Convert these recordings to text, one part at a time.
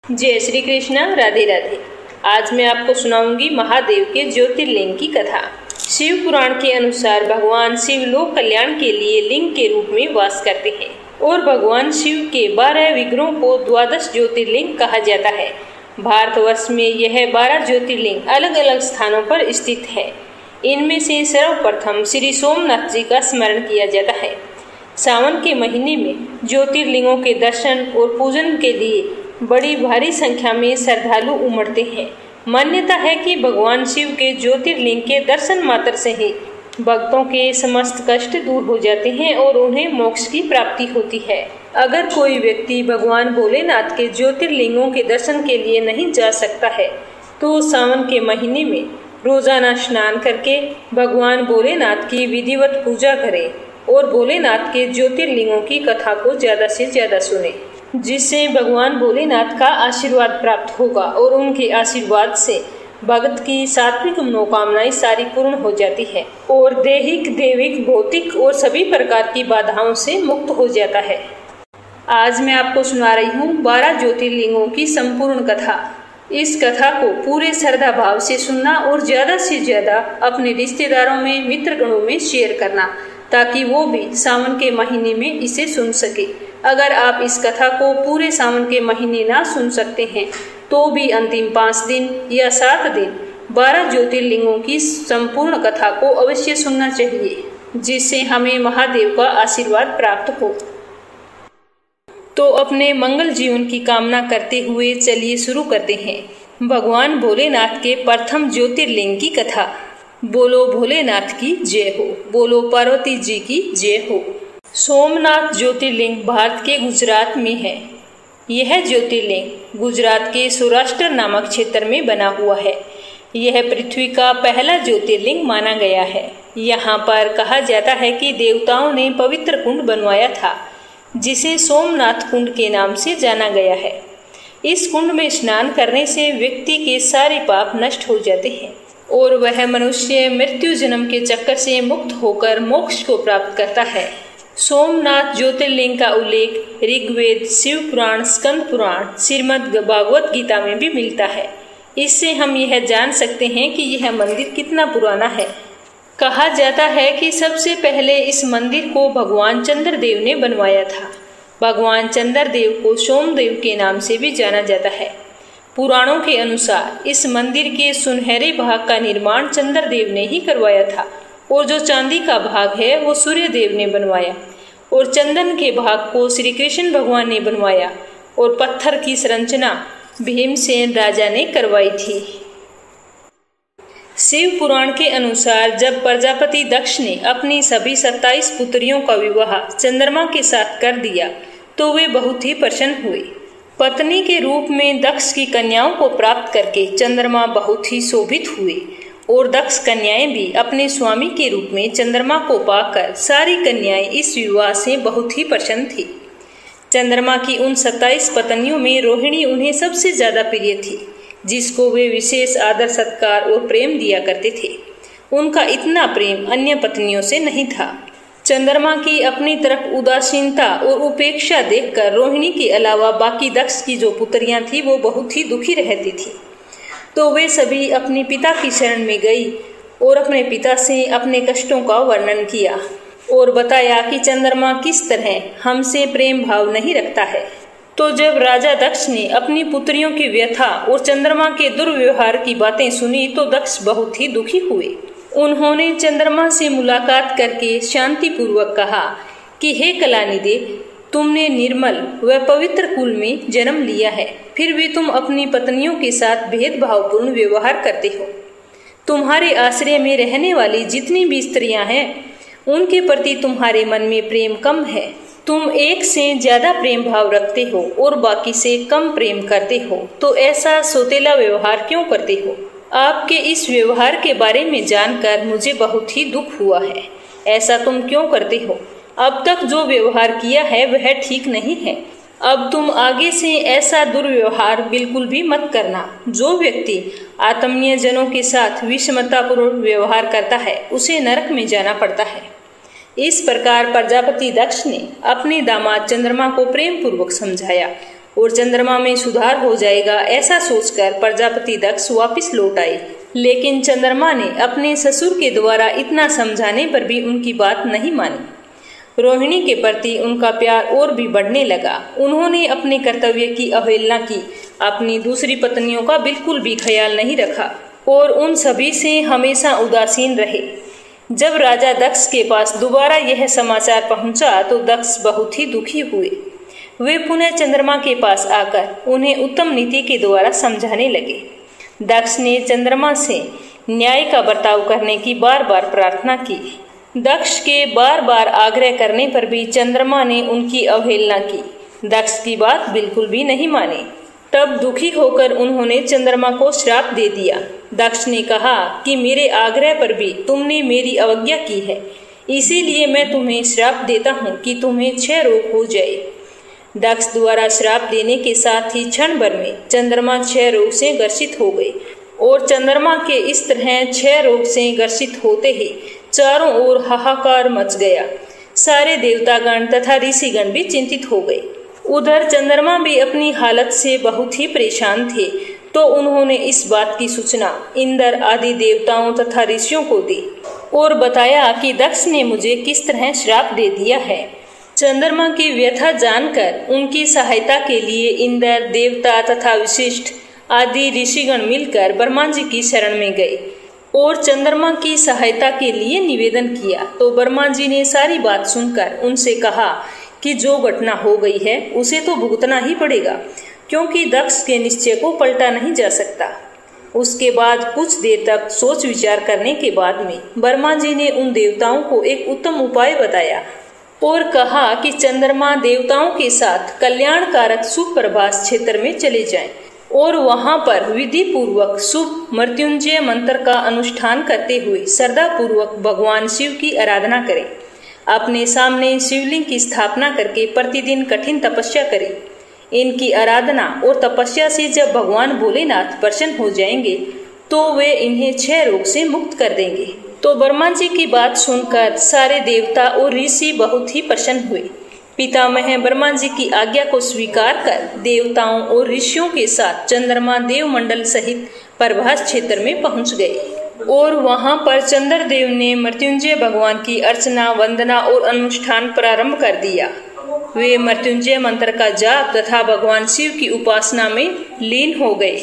जय श्री कृष्ण, राधे राधे। आज मैं आपको सुनाऊंगी महादेव के ज्योतिर्लिंग की कथा। शिव पुराण के अनुसार भगवान शिव लोक कल्याण के लिए लिंग के रूप में वास करते हैं और भगवान शिव के 12 विग्रहों को 12 ज्योतिर्लिंग कहा जाता है। भारतवर्ष में यह 12 ज्योतिर्लिंग अलग अलग स्थानों पर स्थित है। इनमें से सर्वप्रथम श्री सोमनाथ जी का स्मरण किया जाता है। सावन के महीने में ज्योतिर्लिंगों के दर्शन और पूजन के लिए बड़ी भारी संख्या में श्रद्धालु उमड़ते हैं। मान्यता है कि भगवान शिव के ज्योतिर्लिंग के दर्शन मात्र से ही भक्तों के समस्त कष्ट दूर हो जाते हैं और उन्हें मोक्ष की प्राप्ति होती है। अगर कोई व्यक्ति भगवान भोलेनाथ के ज्योतिर्लिंगों के दर्शन के लिए नहीं जा सकता है तो सावन के महीने में रोजाना स्नान करके भगवान भोलेनाथ की विधिवत पूजा करें और भोलेनाथ के ज्योतिर्लिंगों की कथा को ज्यादा से ज्यादा सुने, जिससे भगवान भोलेनाथ का आशीर्वाद प्राप्त होगा और उनके आशीर्वाद से भगत की सात्विक मनोकामनाएं सारी पूर्ण हो जाती है और दैहिक, दैविक, भौतिक और सभी प्रकार की बाधाओं से मुक्त हो जाता है। आज मैं आपको सुना रही हूँ 12 ज्योतिर्लिंगों की संपूर्ण कथा। इस कथा को पूरे श्रद्धा भाव से सुनना और ज्यादा से ज्यादा अपने रिश्तेदारों में, मित्रगणों में शेयर करना, ताकि वो भी सावन के महीने में इसे सुन सके। अगर आप इस कथा को पूरे सावन के महीने ना सुन सकते हैं तो भी अंतिम 5 दिन या 7 दिन 12 ज्योतिर्लिंगों की संपूर्ण कथा को अवश्य सुनना चाहिए, जिससे हमें महादेव का आशीर्वाद प्राप्त हो। तो अपने मंगल जीवन की कामना करते हुए चलिए शुरू करते हैं भगवान भोलेनाथ के प्रथम ज्योतिर्लिंग की कथा। बोलो भोलेनाथ की जय हो, बोलो पार्वती जी की जय हो। सोमनाथ ज्योतिर्लिंग भारत के गुजरात में है। यह ज्योतिर्लिंग गुजरात के सौराष्ट्र नामक क्षेत्र में बना हुआ है। यह पृथ्वी का पहला ज्योतिर्लिंग माना गया है। यहाँ पर कहा जाता है कि देवताओं ने पवित्र कुंड बनवाया था, जिसे सोमनाथ कुंड के नाम से जाना गया है। इस कुंड में स्नान करने से व्यक्ति के सारे पाप नष्ट हो जाते हैं और वह मनुष्य मृत्यु जन्म के चक्कर से मुक्त होकर मोक्ष को प्राप्त करता है। सोमनाथ ज्योतिर्लिंग का उल्लेख ऋग्वेद, शिव पुराण, स्कंद पुराण, श्रीमद् भागवत गीता में भी मिलता है। इससे हम यह जान सकते हैं कि यह मंदिर कितना पुराना है। कहा जाता है कि सबसे पहले इस मंदिर को भगवान चंद्रदेव ने बनवाया था। भगवान चंद्रदेव को सोमदेव के नाम से भी जाना जाता है। पुराणों के अनुसार इस मंदिर के सुनहरे भाग का निर्माण चंद्रदेव ने ही करवाया था और जो चांदी का भाग है वो सूर्यदेव ने बनवाया और चंदन के भाग को श्री कृष्ण भगवान ने बनवाया और पत्थर की संरचना भीमसेन राजा ने करवाई थी। शिव पुराण के अनुसार जब प्रजापति दक्ष ने अपनी सभी 27 पुत्रियों का विवाह चंद्रमा के साथ कर दिया तो वे बहुत ही प्रसन्न हुए। पत्नी के रूप में दक्ष की कन्याओं को प्राप्त करके चंद्रमा बहुत ही शोभित हुए और दक्ष कन्याएं भी अपने स्वामी के रूप में चंद्रमा को पाकर सारी कन्याएं इस विवाह से बहुत ही प्रसन्न थी। चंद्रमा की उन 27 पत्नियों में रोहिणी उन्हें सबसे ज्यादा प्रिय थी, जिसको वे विशेष आदर, सत्कार और प्रेम दिया करते थे। उनका इतना प्रेम अन्य पत्नियों से नहीं था। चंद्रमा की अपनी तरफ उदासीनता और उपेक्षा देखकर रोहिणी के अलावा बाकी दक्ष की जो पुत्रियां थी वो बहुत ही दुखी रहती थी। तो वे सभी अपने पिता की शरण में गई और अपने पिता से अपने कष्टों का वर्णन किया और बताया कि चंद्रमा किस तरह हमसे प्रेम भाव नहीं रखता है। तो जब राजा दक्ष ने अपनी पुत्रियों की व्यथा और चंद्रमा के दुर्व्यवहार की बातें सुनी तो दक्ष बहुत ही दुखी हुए। उन्होंने चंद्रमा से मुलाकात करके शांति पूर्वक कहा कि हे कलानिधि, तुमने निर्मल व पवित्र कुल में जन्म लिया है, फिर भी तुम अपनी पत्नियों के साथ भेदभावपूर्ण व्यवहार करते हो। तुम्हारे आश्रय में रहने वाली जितनी भी स्त्रियां हैं उनके प्रति तुम्हारे मन में प्रेम कम है। तुम एक से ज्यादा प्रेम भाव रखते हो और बाकी से कम प्रेम करते हो, तो ऐसा सौतेला व्यवहार क्यों करते हो? आपके इस व्यवहार के बारे में जानकर मुझे बहुत ही दुख हुआ है। ऐसा तुम क्यों करते हो? अब तक जो व्यवहार किया है वह ठीक नहीं है। अब तुम आगे से ऐसा दुर्व्यवहार बिल्कुल भी मत करना। जो व्यक्ति आत्मीय जनों के साथ विषमतापूर्ण व्यवहार करता है उसे नरक में जाना पड़ता है। इस प्रकार प्रजापति दक्ष ने अपने दामाद चंद्रमा को प्रेम पूर्वक समझाया और चंद्रमा में सुधार हो जाएगा, ऐसा सोचकर प्रजापति दक्ष वापस लौट आए। लेकिन चंद्रमा ने अपने ससुर के द्वारा इतना समझाने पर भी उनकी बात नहीं मानी। रोहिणी के प्रति उनका प्यार और भी बढ़ने लगा। उन्होंने अपने कर्तव्य की अवहेलना की, अपनी दूसरी पत्नियों का बिल्कुल भी ख्याल नहीं रखा और उन सभी से हमेशा उदासीन रहे। जब राजा दक्ष के पास दोबारा यह समाचार पहुंचा तो दक्ष बहुत ही दुखी हुए। वे पुनः चंद्रमा के पास आकर उन्हें उत्तम नीति के द्वारा समझाने लगे। दक्ष ने चंद्रमा से न्याय का बर्ताव करने की बार बार प्रार्थना की। दक्ष के बार बार आग्रह करने पर भी चंद्रमा ने उनकी अवहेलना की, दक्ष की बात बिल्कुल भी नहीं मानी। तब दुखी होकर उन्होंने चंद्रमा को श्राप दे दिया। दक्ष ने कहा कि मेरे आग्रह पर भी तुमने मेरी अवज्ञा की है, इसीलिए मैं तुम्हें श्राप देता हूँ कि तुम्हें क्षय रोग हो जाए। दक्ष द्वारा श्राप देने के साथ ही क्षण भर में चंद्रमा क्षय रोग से ग्रसित हो गए और चंद्रमा के इस तरह क्षय रोग से ग्रसित होते ही चारों ओर हाहाकार मच गया। सारे देवतागण तथा ऋषिगण भी चिंतित हो गए। उधर चंद्रमा भी अपनी हालत से बहुत ही परेशान थे, तो उन्होंने इस बात की सूचना इंद्र आदि देवताओं तथा ऋषियों को दी और बताया कि दक्ष ने मुझे किस तरह श्राप दे दिया है। चंद्रमा की व्यथा जानकर उनकी सहायता के लिए इंद्र, देवता तथा विशिष्ट आदि ऋषिगण मिलकर ब्रह्मा जी की शरण में गए और चंद्रमा की सहायता के लिए निवेदन किया। तो ब्रह्मा जी ने सारी बात सुनकर उनसे कहा कि जो घटना हो गई है उसे तो भुगतना ही पड़ेगा, क्योंकि दक्ष के निश्चय को पलटा नहीं जा सकता। उसके बाद कुछ देर तक सोच विचार करने के बाद में ब्रह्मा जी ने उन देवताओं को एक उत्तम उपाय बताया और कहा कि चंद्रमा देवताओं के साथ कल्याणकारक सुप्रभास क्षेत्र में चले जाएं और वहां पर विधि पूर्वक शुभ मृत्युंजय मंत्र का अनुष्ठान करते हुए श्रद्धा पूर्वक भगवान शिव की आराधना करें। अपने सामने शिवलिंग की स्थापना करके प्रतिदिन कठिन तपस्या करें। इनकी आराधना और तपस्या से जब भगवान भोलेनाथ प्रसन्न हो जाएंगे तो वे इन्हें क्षय रोग से मुक्त कर देंगे। तो ब्रह्मा जी की बात सुनकर सारे देवता और ऋषि बहुत ही प्रसन्न हुए। पितामह ब्रह्मा जी की आज्ञा को स्वीकार कर देवताओं और ऋषियों के साथ चंद्रमा देवमंडल सहित प्रभास क्षेत्र में पहुंच गए और वहां पर चंद्रदेव ने मृत्युंजय भगवान की अर्चना, वंदना और अनुष्ठान प्रारंभ कर दिया। वे मृत्युंजय मंत्र का जाप तथा भगवान शिव की उपासना में लीन हो गए।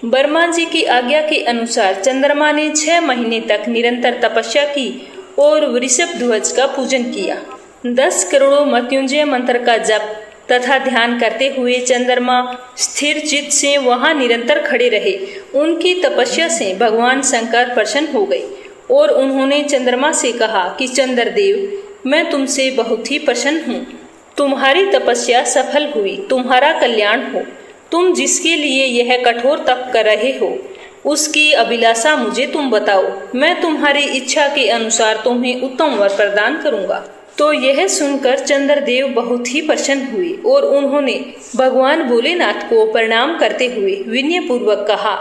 ब्रह्मा जी की आज्ञा के अनुसार चंद्रमा ने 6 महीने तक निरंतर तपस्या की और वृषभ ध्वज का पूजन किया। 10 करोड़ों मृत्युंजय मंत्र का जप तथा ध्यान करते हुए चंद्रमा स्थिर चित्त से वहां निरंतर खड़े रहे। उनकी तपस्या से भगवान शंकर प्रसन्न हो गए और उन्होंने चंद्रमा से कहा कि चंद्रदेव, मैं तुमसे बहुत ही प्रसन्न हूँ। तुम्हारी तपस्या सफल हुई, तुम्हारा कल्याण हो। तुम जिसके लिए यह कठोर तप कर रहे हो उसकी अभिलाषा मुझे तुम बताओ, मैं तुम्हारी इच्छा के अनुसार तुम्हें उत्तम वर प्रदान करूंगा। तो यह सुनकर चंद्रदेव बहुत ही प्रसन्न हुए और उन्होंने भगवान भोलेनाथ को प्रणाम करते हुए विनय पूर्वक कहा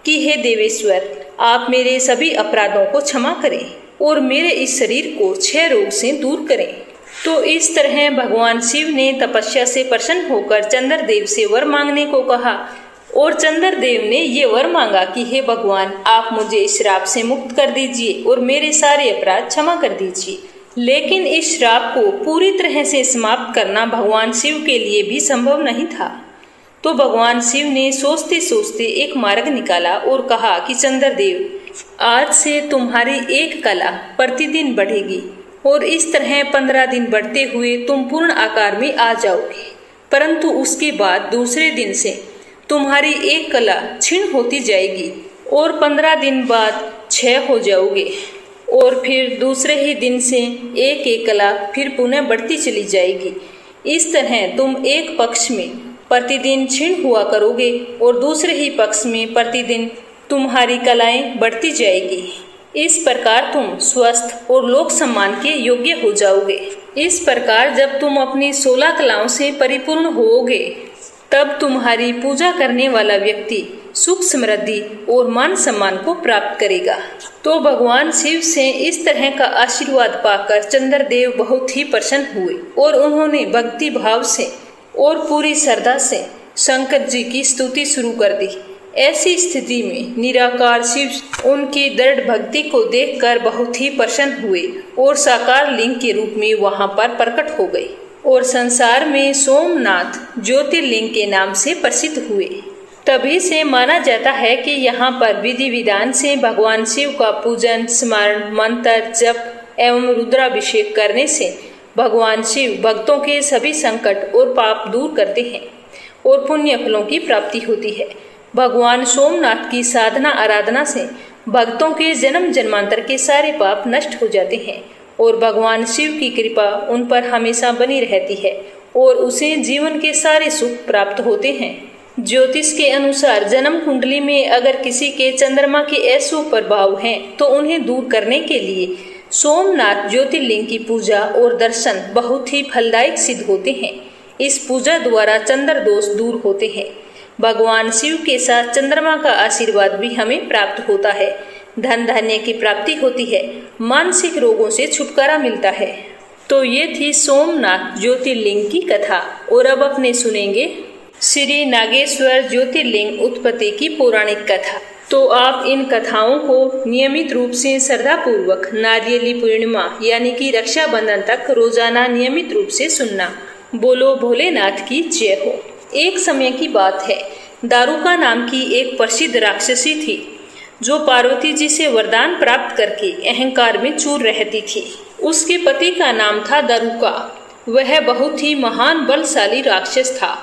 कि हे देवेश्वर, आप मेरे सभी अपराधों को क्षमा करें और मेरे इस शरीर को क्षय रोग से दूर करें। तो इस तरह भगवान शिव ने तपस्या से प्रसन्न होकर चंद्रदेव से वर मांगने को कहा और चंद्रदेव ने ये वर मांगा कि हे भगवान, आप मुझे इस श्राप से मुक्त कर दीजिए और मेरे सारे अपराध क्षमा कर दीजिए। लेकिन इस श्राप को पूरी तरह से समाप्त करना भगवान शिव के लिए भी संभव नहीं था। तो भगवान शिव ने सोचते सोचते एक मार्ग निकाला और कहा कि चंद्रदेव, आज से तुम्हारी एक कला प्रतिदिन बढ़ेगी और इस तरह 15 दिन बढ़ते हुए तुम पूर्ण आकार में आ जाओगे, परंतु उसके बाद दूसरे दिन से तुम्हारी एक कला क्षीण होती जाएगी और 15 दिन बाद क्षय हो जाओगे और फिर दूसरे ही दिन से एक कला फिर पुनः बढ़ती चली जाएगी। इस तरह तुम एक पक्ष में प्रतिदिन क्षीण हुआ करोगे और दूसरे ही पक्ष में प्रतिदिन तुम्हारी कलाएं बढ़ती जाएगी। इस प्रकार तुम स्वस्थ और लोक सम्मान के योग्य हो जाओगे। इस प्रकार जब तुम अपनी 16 कलाओं से परिपूर्ण होोगे तब तुम्हारी पूजा करने वाला व्यक्ति सुख, समृद्धि और मान सम्मान को प्राप्त करेगा। तो भगवान शिव से इस तरह का आशीर्वाद पाकर चंद्रदेव बहुत ही प्रसन्न हुए और उन्होंने भक्ति भाव से और पूरी श्रद्धा से शंकर जी की स्तुति शुरू कर दी। ऐसी स्थिति में निराकार शिव उनकी दृढ़ भक्ति को देखकर बहुत ही प्रसन्न हुए और साकार लिंग के रूप में वहां पर प्रकट हो गए और संसार में सोमनाथ ज्योतिर्लिंग के नाम से प्रसिद्ध हुए। तभी से माना जाता है कि यहाँ पर विधि विधान से भगवान शिव का पूजन, स्मरण, मंत्र जप एवं रुद्राभिषेक करने से भगवान शिव भक्तों के सभी संकट और पाप दूर करते हैं और पुण्य फलों की प्राप्ति होती है। भगवान सोमनाथ की साधना आराधना से भक्तों के जन्म जन्मांतर के सारे पाप नष्ट हो जाते हैं और भगवान शिव की कृपा उन पर हमेशा बनी रहती है और उसे जीवन के सारे सुख प्राप्त होते हैं। ज्योतिष के अनुसार जन्म कुंडली में अगर किसी के चंद्रमा के अशुभ प्रभाव हैं तो उन्हें दूर करने के लिए सोमनाथ ज्योतिर्लिंग की पूजा और दर्शन बहुत ही फलदायक सिद्ध होते हैं। इस पूजा द्वारा चंद्र दोष दूर होते हैं। भगवान शिव के साथ चंद्रमा का आशीर्वाद भी हमें प्राप्त होता है। धन धान्य की प्राप्ति होती है, मानसिक रोगों से छुटकारा मिलता है। तो ये थी सोमनाथ ज्योतिर्लिंग की कथा और अब अपने सुनेंगे श्री नागेश्वर ज्योतिर्लिंग उत्पत्ति की पौराणिक कथा। तो आप इन कथाओं को नियमित रूप से श्रद्धा पूर्वक नारियली पूर्णिमा यानी कि रक्षाबंधन तक रोजाना नियमित रूप से सुनना। बोलो भोलेनाथ की जय हो। एक समय की बात है, दारुका नाम की एक प्रसिद्ध राक्षसी थी जो पार्वती जी से वरदान प्राप्त करके अहंकार में चूर रहती थी। उसके पति का नाम था दारुका। वह बहुत ही महान बलशाली राक्षस था।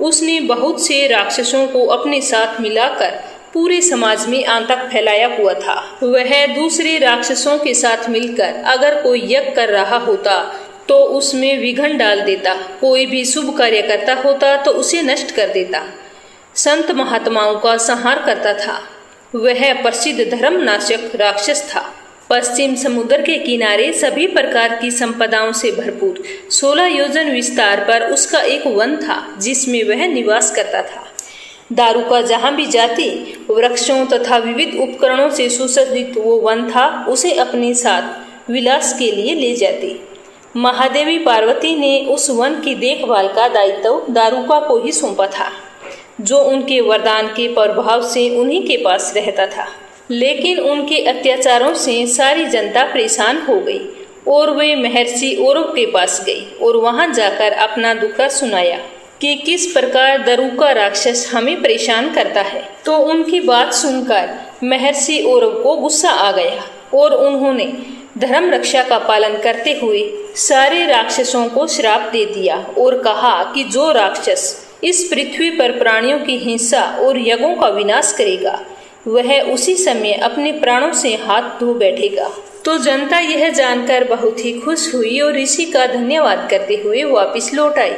उसने बहुत से राक्षसों को अपने साथ मिलाकर पूरे समाज में आतंक फैलाया हुआ था। वह दूसरे राक्षसों के साथ मिलकर अगर कोई यज्ञ कर रहा होता तो उसमें विघ्न डाल देता, कोई भी शुभ कार्य करता होता तो उसे नष्ट कर देता, संत महात्माओं का संहार करता था। वह प्रसिद्ध धर्मनाशक राक्षस था। पश्चिम समुद्र के किनारे सभी प्रकार की संपदाओं से भरपूर 16 योजन विस्तार पर उसका एक वन था जिसमें वह निवास करता था। दारुका जहाँ भी जाती वृक्षों तथा विविध उपकरणों से सुसज्जित वो वन था उसे अपने साथ विलास के लिए ले जाती। महादेवी पार्वती ने उस वन की देखभाल का दायित्व दारुका को ही सौंपा था जो उनके वरदान के प्रभाव से उन्हीं के पास रहता था। लेकिन उनके अत्याचारों से सारी जनता परेशान हो गई और वे महर्षि औरव के पास गई और वहां जाकर अपना दुख सुनाया कि किस प्रकार दारुका राक्षस हमें परेशान करता है। तो उनकी बात सुनकर महर्षि औरव को गुस्सा आ गया और उन्होंने धर्म रक्षा का पालन करते हुए सारे राक्षसों को श्राप दे दिया और कहा कि जो राक्षस इस पृथ्वी पर प्राणियों की हिंसा और यज्ञों का विनाश करेगा वह उसी समय अपने प्राणों से हाथ धो बैठेगा। तो जनता यह जानकर बहुत ही खुश हुई और ऋषि का धन्यवाद करते हुए वापस लौट आई।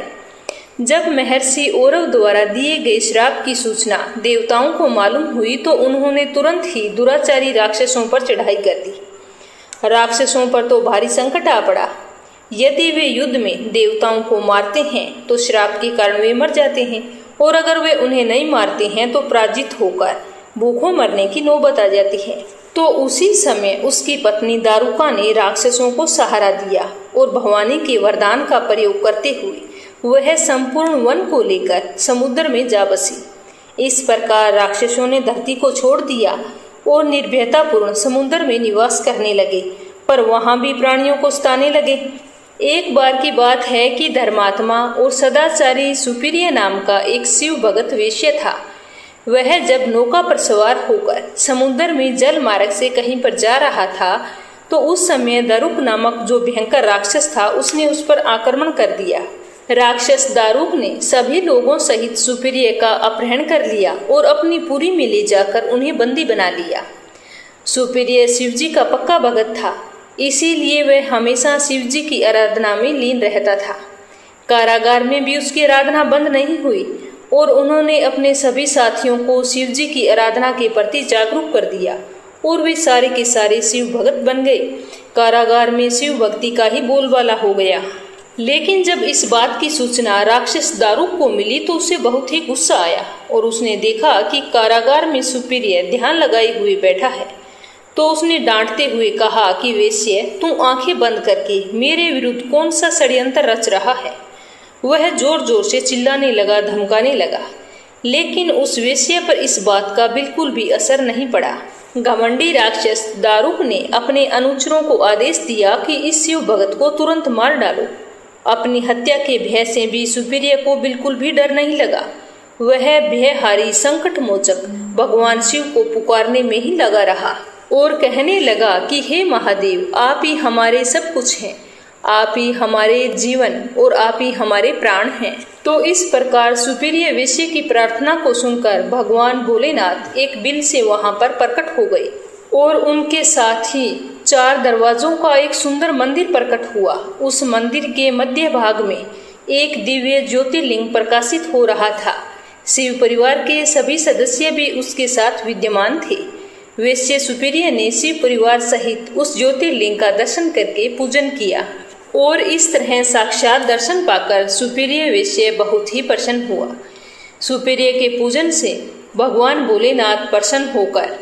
जब महर्षि औरव द्वारा दिए गए श्राप की सूचना देवताओं को मालूम हुई तो उन्होंने तुरंत ही दुराचारी राक्षसों पर चढ़ाई कर दी। राक्षसों पर तो भारी संकट आ पड़ा। यदि वे युद्ध में देवताओं को मारते हैं तो श्राप के कारण वे मर जाते हैं और अगर वे उन्हें नहीं मारते हैं तो पराजित होकर भूखों मरने की नौबत आ जाती है। तो उसी समय उसकी पत्नी दारुका ने राक्षसों को सहारा दिया और भवानी के वरदान का प्रयोग करते हुए वह संपूर्ण वन को लेकर समुद्र में जा बसी। इस प्रकार राक्षसों ने धरती को छोड़ दिया और निर्भयतापूर्ण समुद्र में निवास करने लगे, पर वहां भी प्राणियों को सताने लगे। एक बार की बात है कि धर्मात्मा और सदाचारी सुप्रिय नाम का एक शिव भगत वेश्य था। वह जब नौका पर सवार होकर समुद्र में जल मार्ग से कहीं पर जा रहा था तो उस समय दारुक नामक जो भयंकर राक्षस था उसने उस पर आक्रमण कर दिया। राक्षस दारुक ने सभी लोगों सहित सुप्रिय का अपहरण कर लिया और अपनी पुरी में ले जाकर उन्हें बंदी बना लिया। सुप्रिय शिवजी का पक्का भगत था, इसीलिए वह हमेशा शिवजी की आराधना में लीन रहता था। कारागार में भी उसकी आराधना बंद नहीं हुई और उन्होंने अपने सभी साथियों को शिवजी की आराधना के प्रति जागरूक कर दिया और वे सारे के सारे शिव भगत बन गए। कारागार में शिव भक्ति का ही बोलबाला हो गया। लेकिन जब इस बात की सूचना राक्षस दारुक को मिली तो उसे बहुत ही गुस्सा आया और उसने देखा कि कारागार में सुप्रिय ध्यान लगाए हुए बैठा है। तो उसने डांटते हुए कहा कि वेश्य, तू आंखें बंद करके मेरे विरुद्ध कौन सा षड्यंत्र रच रहा है। वह जोर जोर से चिल्लाने लगा, धमकाने लगा। लेकिन उस वेश्या पर इस बात का बिल्कुल भी असर नहीं पड़ा। घमंडी राक्षस दारुक ने अपने अनुचरों को आदेश दिया कि इस शिव भगत को तुरंत मार डालो। अपनी हत्या के भय से भी सुपीरिया को बिल्कुल भी डर नहीं लगा। वह भयहारी संकट मोचक भगवान शिव को पुकारने में ही लगा रहा और कहने लगा कि हे महादेव, आप ही हमारे सब कुछ हैं, आप ही हमारे जीवन और आप ही हमारे प्राण हैं। तो इस प्रकार सुपीरिया वेश्या की प्रार्थना को सुनकर भगवान भोलेनाथ एक बिल से वहां पर प्रकट हो गए और उनके साथ ही 4 दरवाजों का एक सुंदर मंदिर प्रकट हुआ। उस मंदिर के मध्य भाग में एक दिव्य ज्योतिर्लिंग प्रकाशित हो रहा था। शिव परिवार के सभी सदस्य भी उसके साथ विद्यमान थे। वेश्या सुपीरिया ने शिव परिवार सहित उस ज्योतिर्लिंग का दर्शन करके पूजन किया और इस तरह साक्षात दर्शन पाकर सुपीरिया वेश्या बहुत ही प्रसन्न हुआ। सुपीरिया के पूजन से भगवान भोलेनाथ प्रसन्न होकर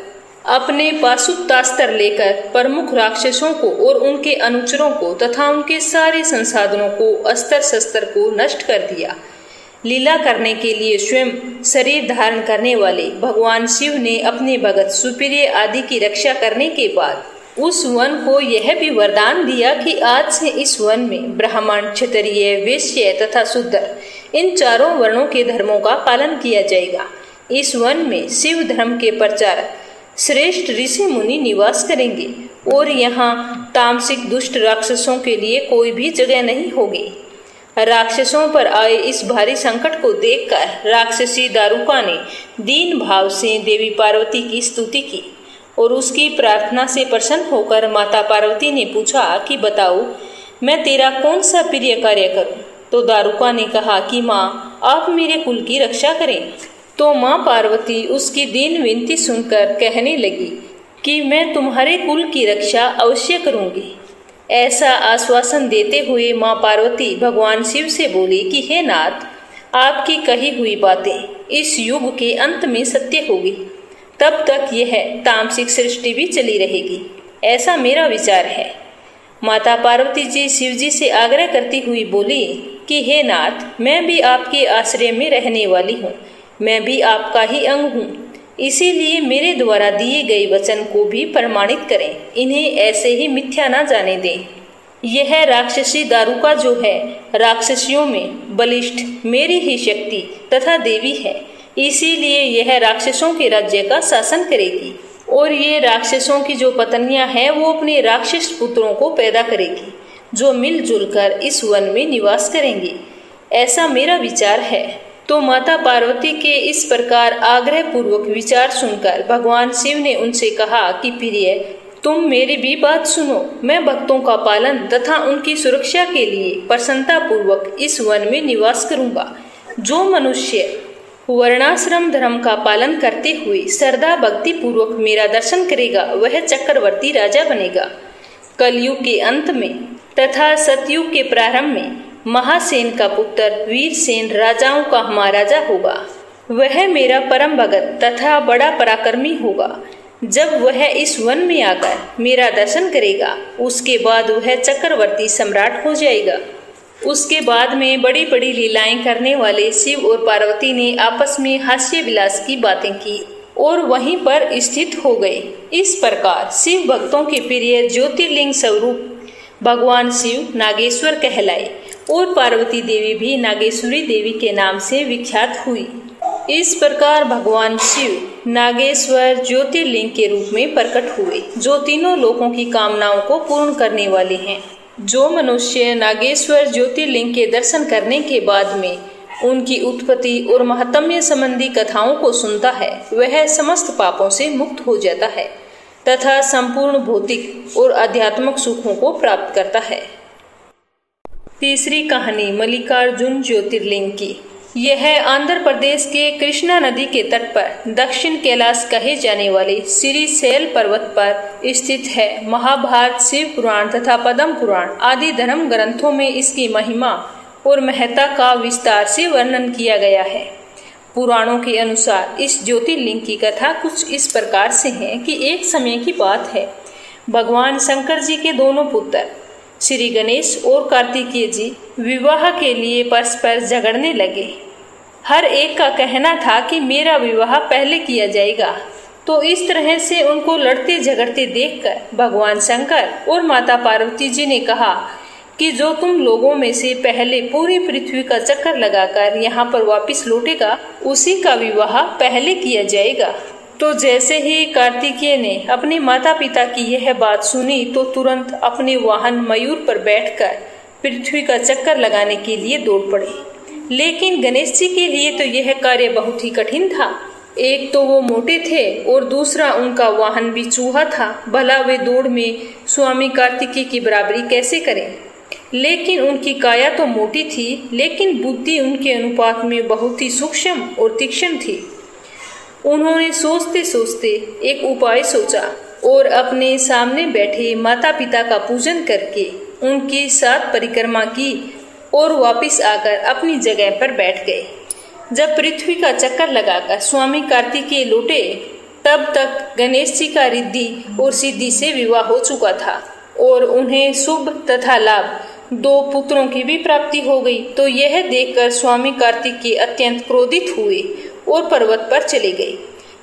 अपने पाशुपतास्त्र लेकर प्रमुख राक्षसों को और उनके अनुचरों को तथा उनके सारे संसाधनों को अस्त्र शस्त्र को नष्ट कर दिया। लीला करने के लिए स्वयं शरीर धारण करने वाले भगवान शिव ने अपने भगत सुपीरिया आदि की रक्षा करने के बाद उस वन को यह भी वरदान दिया कि आज से इस वन में ब्राह्मण, क्षत्रिय, वैश्य तथा शूद्र इन चारों वर्णों के धर्मों का पालन किया जाएगा। इस वन में शिव धर्म के प्रचारक श्रेष्ठ ऋषि मुनि निवास करेंगे और यहाँ तामसिक दुष्ट राक्षसों के लिए कोई भी जगह नहीं होगी। राक्षसों पर आए इस भारी संकट को देखकर राक्षसी दारुका ने दीन भाव से देवी पार्वती की स्तुति की और उसकी प्रार्थना से प्रसन्न होकर माता पार्वती ने पूछा कि बताओ, मैं तेरा कौन सा प्रिय कार्य करूं? तो दारुका ने कहा कि माँ, आप मेरे कुल की रक्षा करें। तो माँ पार्वती उसकी दीन विनती सुनकर कहने लगी कि मैं तुम्हारे कुल की रक्षा अवश्य करूंगी। ऐसा आश्वासन देते हुए माँ पार्वती भगवान शिव से बोली कि हे नाथ, आपकी कही हुई बातें इस युग के अंत में सत्य होगी, तब तक यह तामसिक सृष्टि भी चली रहेगी, ऐसा मेरा विचार है। माता पार्वती जी शिव जी से आग्रह करती हुई बोली कि हे नाथ, मैं भी आपके आश्रय में रहने वाली हूँ, मैं भी आपका ही अंग हूँ, इसीलिए मेरे द्वारा दिए गए वचन को भी प्रमाणित करें, इन्हें ऐसे ही मिथ्या न जाने दें। यह राक्षसी दारुका जो है, राक्षसियों में बलिष्ठ मेरी ही शक्ति तथा देवी है, इसीलिए यह राक्षसों के राज्य का शासन करेगी और ये राक्षसों की जो पत्नियां हैं वो अपने राक्षस पुत्रों को पैदा करेगी, जो मिलजुल कर इस वन में निवास करेंगे, ऐसा मेरा विचार है। तो माता पार्वती के इस प्रकार आग्रह पूर्वक विचार सुनकर भगवान शिव ने उनसे कहा कि प्रिय, तुम मेरी भी बात सुनो। मैं भक्तों का पालन तथा उनकी सुरक्षा के लिए प्रसन्नता पूर्वक इस वन में निवास करूंगा। जो मनुष्य वर्णाश्रम धर्म का पालन करते हुए श्रद्धा भक्ति पूर्वक मेरा दर्शन करेगा, वह चक्रवर्ती राजा बनेगा। कलयुग के अंत में तथा सतयुग के प्रारंभ में महासेन का पुत्र वीरसेन राजाओं का महाराजा होगा। वह मेरा परम भगत तथा बड़ा पराक्रमी होगा। जब वह इस वन में आकर मेरा दर्शन करेगा, उसके बाद वह चक्रवर्ती सम्राट हो जाएगा। उसके बाद में बड़ी बड़ी लीलाएं करने वाले शिव और पार्वती ने आपस में हास्य विलास की बातें की और वहीं पर स्थित हो गए। इस प्रकार शिव भक्तों के प्रिय ज्योतिर्लिंग स्वरूप भगवान शिव नागेश्वर कहलाए और पार्वती देवी भी नागेश्वरी देवी के नाम से विख्यात हुई। इस प्रकार भगवान शिव नागेश्वर ज्योतिर्लिंग के रूप में प्रकट हुए, जो तीनों लोकों की कामनाओं को पूर्ण करने वाले हैं। जो मनुष्य नागेश्वर ज्योतिर्लिंग के दर्शन करने के बाद में उनकी उत्पत्ति और महात्म्य संबंधी कथाओं को सुनता है, वह समस्त पापों से मुक्त हो जाता है तथा संपूर्ण भौतिक और आध्यात्मिक सुखों को प्राप्त करता है। तीसरी कहानी मल्लिकार्जुन ज्योतिर्लिंग की। यह आंध्र प्रदेश के कृष्णा नदी के तट पर दक्षिण कैलाश कहे जाने वाले श्रीशैल पर्वत पर स्थित है। महाभारत, शिव पुराण तथा पद्म पुराण आदि धर्म ग्रंथों में इसकी महिमा और महत्ता का विस्तार से वर्णन किया गया है। पुराणों के अनुसार इस ज्योतिर्लिंग की कथा कुछ इस प्रकार से है कि एक समय की बात है, भगवान शंकर जी के दोनों पुत्र श्री गणेश और कार्तिकेय जी विवाह के लिए परस्पर झगड़ने लगे। हर एक का कहना था कि मेरा विवाह पहले किया जाएगा। तो इस तरह से उनको लड़ते झगड़ते देखकर भगवान शंकर और माता पार्वती जी ने कहा कि जो तुम लोगों में से पहले पूरी पृथ्वी का चक्कर लगाकर यहाँ पर वापस लौटेगा, उसी का विवाह पहले किया जाएगा। तो जैसे ही कार्तिकेय ने अपने माता पिता की यह बात सुनी तो तुरंत अपने वाहन मयूर पर बैठकर पृथ्वी का चक्कर लगाने के लिए दौड़ पड़े। लेकिन गणेश जी के लिए तो यह कार्य बहुत ही कठिन था। एक तो वो मोटे थे और दूसरा उनका वाहन भी चूहा था। भला वे दौड़ में स्वामी कार्तिकेय की बराबरी कैसे करें। लेकिन उनकी काया तो मोटी थी, लेकिन बुद्धि उनके अनुपात में बहुत ही सूक्ष्म और तीक्ष्ण थी। उन्होंने सोचते सोचते एक उपाय सोचा और अपने सामने बैठे माता पिता का पूजन करके उनकी 7 परिक्रमा की और वापस आकर अपनी जगह पर बैठ गए। जब पृथ्वी का चक्कर लगाकर स्वामी कार्तिकेय लौटे, तब तक गणेश जी का रिद्धि और सिद्धि से विवाह हो चुका था और उन्हें शुभ तथा लाभ 2 पुत्रों की भी प्राप्ति हो गई। तो यह देखकर स्वामी कार्तिकेय अत्यंत क्रोधित हुए और पर्वत पर चले गए।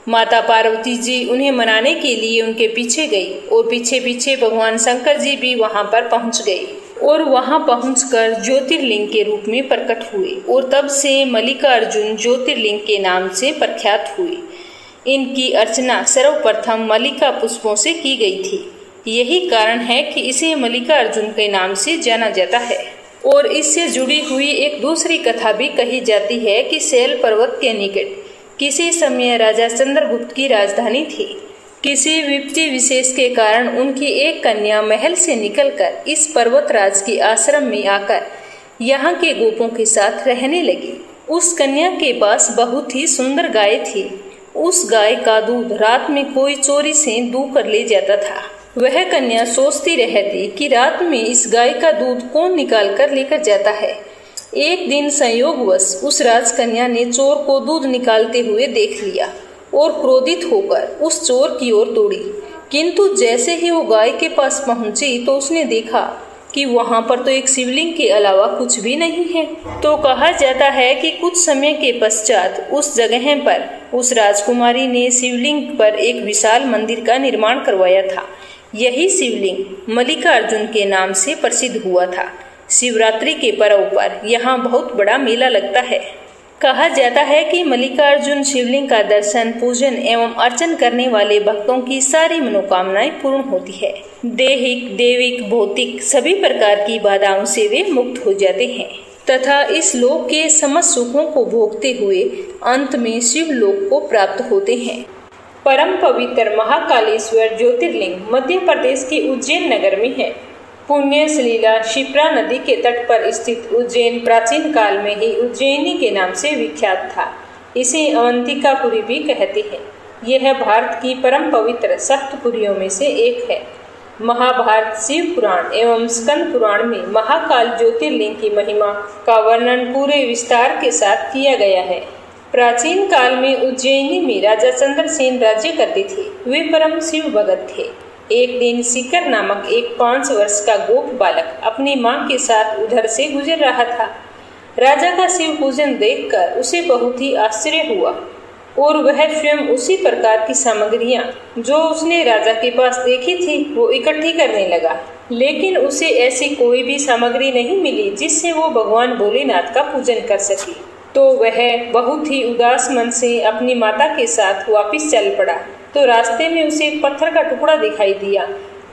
माता पार्वती जी उन्हें मनाने के लिए उनके पीछे गई और पीछे पीछे भगवान शंकर जी भी वहां पर पहुंच गए और वहां पहुंचकर ज्योतिर्लिंग के रूप में प्रकट हुए और तब से मल्लिकार्जुन ज्योतिर्लिंग के नाम से प्रख्यात हुए। इनकी अर्चना सर्वप्रथम मल्लिका पुष्पों से की गई थी। यही कारण है कि इसे मल्लिकार्जुन के नाम से जाना जाता है। और इससे जुड़ी हुई एक दूसरी कथा भी कही जाती है कि शैल पर्वत के निकट किसी समय राजा चंद्रगुप्त की राजधानी थी। किसी विपत्ति विशेष के कारण उनकी एक कन्या महल से निकलकर इस पर्वतराज के आश्रम में आकर यहाँ के गोपों के साथ रहने लगी। उस कन्या के पास बहुत ही सुंदर गाय थी। उस गाय का दूध रात में कोई चोरी से दूह कर ले जाता था। वह कन्या सोचती रहती कि रात में इस गाय का दूध कौन निकाल कर लेकर जाता है। एक दिन संयोगवश उस राजकन्या ने चोर को दूध निकालते हुए देख लिया और क्रोधित होकर उस चोर की ओर दौड़ी। किंतु जैसे ही वो गाय के पास पहुंची तो उसने देखा कि वहां पर तो एक शिवलिंग के अलावा कुछ भी नहीं है। तो कहा जाता है कि कुछ समय के पश्चात उस जगह पर उस राजकुमारी ने शिवलिंग पर एक विशाल मंदिर का निर्माण करवाया था। यही शिवलिंग मल्लिकार्जुन के नाम से प्रसिद्ध हुआ था। शिवरात्रि के पर्व पर यहाँ बहुत बड़ा मेला लगता है। कहा जाता है कि मल्लिकार्जुन शिवलिंग का दर्शन, पूजन एवं अर्चन करने वाले भक्तों की सारी मनोकामनाएं पूर्ण होती है। दैहिक, देविक, भौतिक सभी प्रकार की बाधाओं से वे मुक्त हो जाते हैं तथा इस लोक के समस्त सुखों को भोगते हुए अंत में शिव लोक को प्राप्त होते हैं। परम पवित्र महाकालेश्वर ज्योतिर्लिंग मध्य प्रदेश के उज्जैन नगर में है। पुण्य सलीला शिप्रा नदी के तट पर स्थित उज्जैन प्राचीन काल में ही उज्जैनी के नाम से विख्यात था। इसे अवंतिकापुरी भी कहते हैं। यह भारत की परम पवित्र सप्तपुरियों में से एक है। महाभारत, शिव पुराण एवं स्कंद पुराण में महाकाल ज्योतिर्लिंग की महिमा का वर्णन पूरे विस्तार के साथ किया गया है। प्राचीन काल में उज्जैनी में राजा चंद्रसेन राज्य करते थे। वे परम शिव भगत थे। एक दिन शिकर नामक एक 5 वर्ष का गोप बालक अपनी माँ के साथ उधर से गुजर रहा था। राजा का शिव पूजन देखकर उसे बहुत ही आश्चर्य हुआ और वह स्वयं उसी प्रकार की सामग्रियां जो उसने राजा के पास देखी थी वो इकट्ठी करने लगा। लेकिन उसे ऐसी कोई भी सामग्री नहीं मिली जिससे वो भगवान भोलेनाथ का पूजन कर सके। तो वह बहुत ही उदास मन से अपनी माता के साथ वापिस चल पड़ा। तो रास्ते में उसे एक पत्थर का टुकड़ा दिखाई दिया।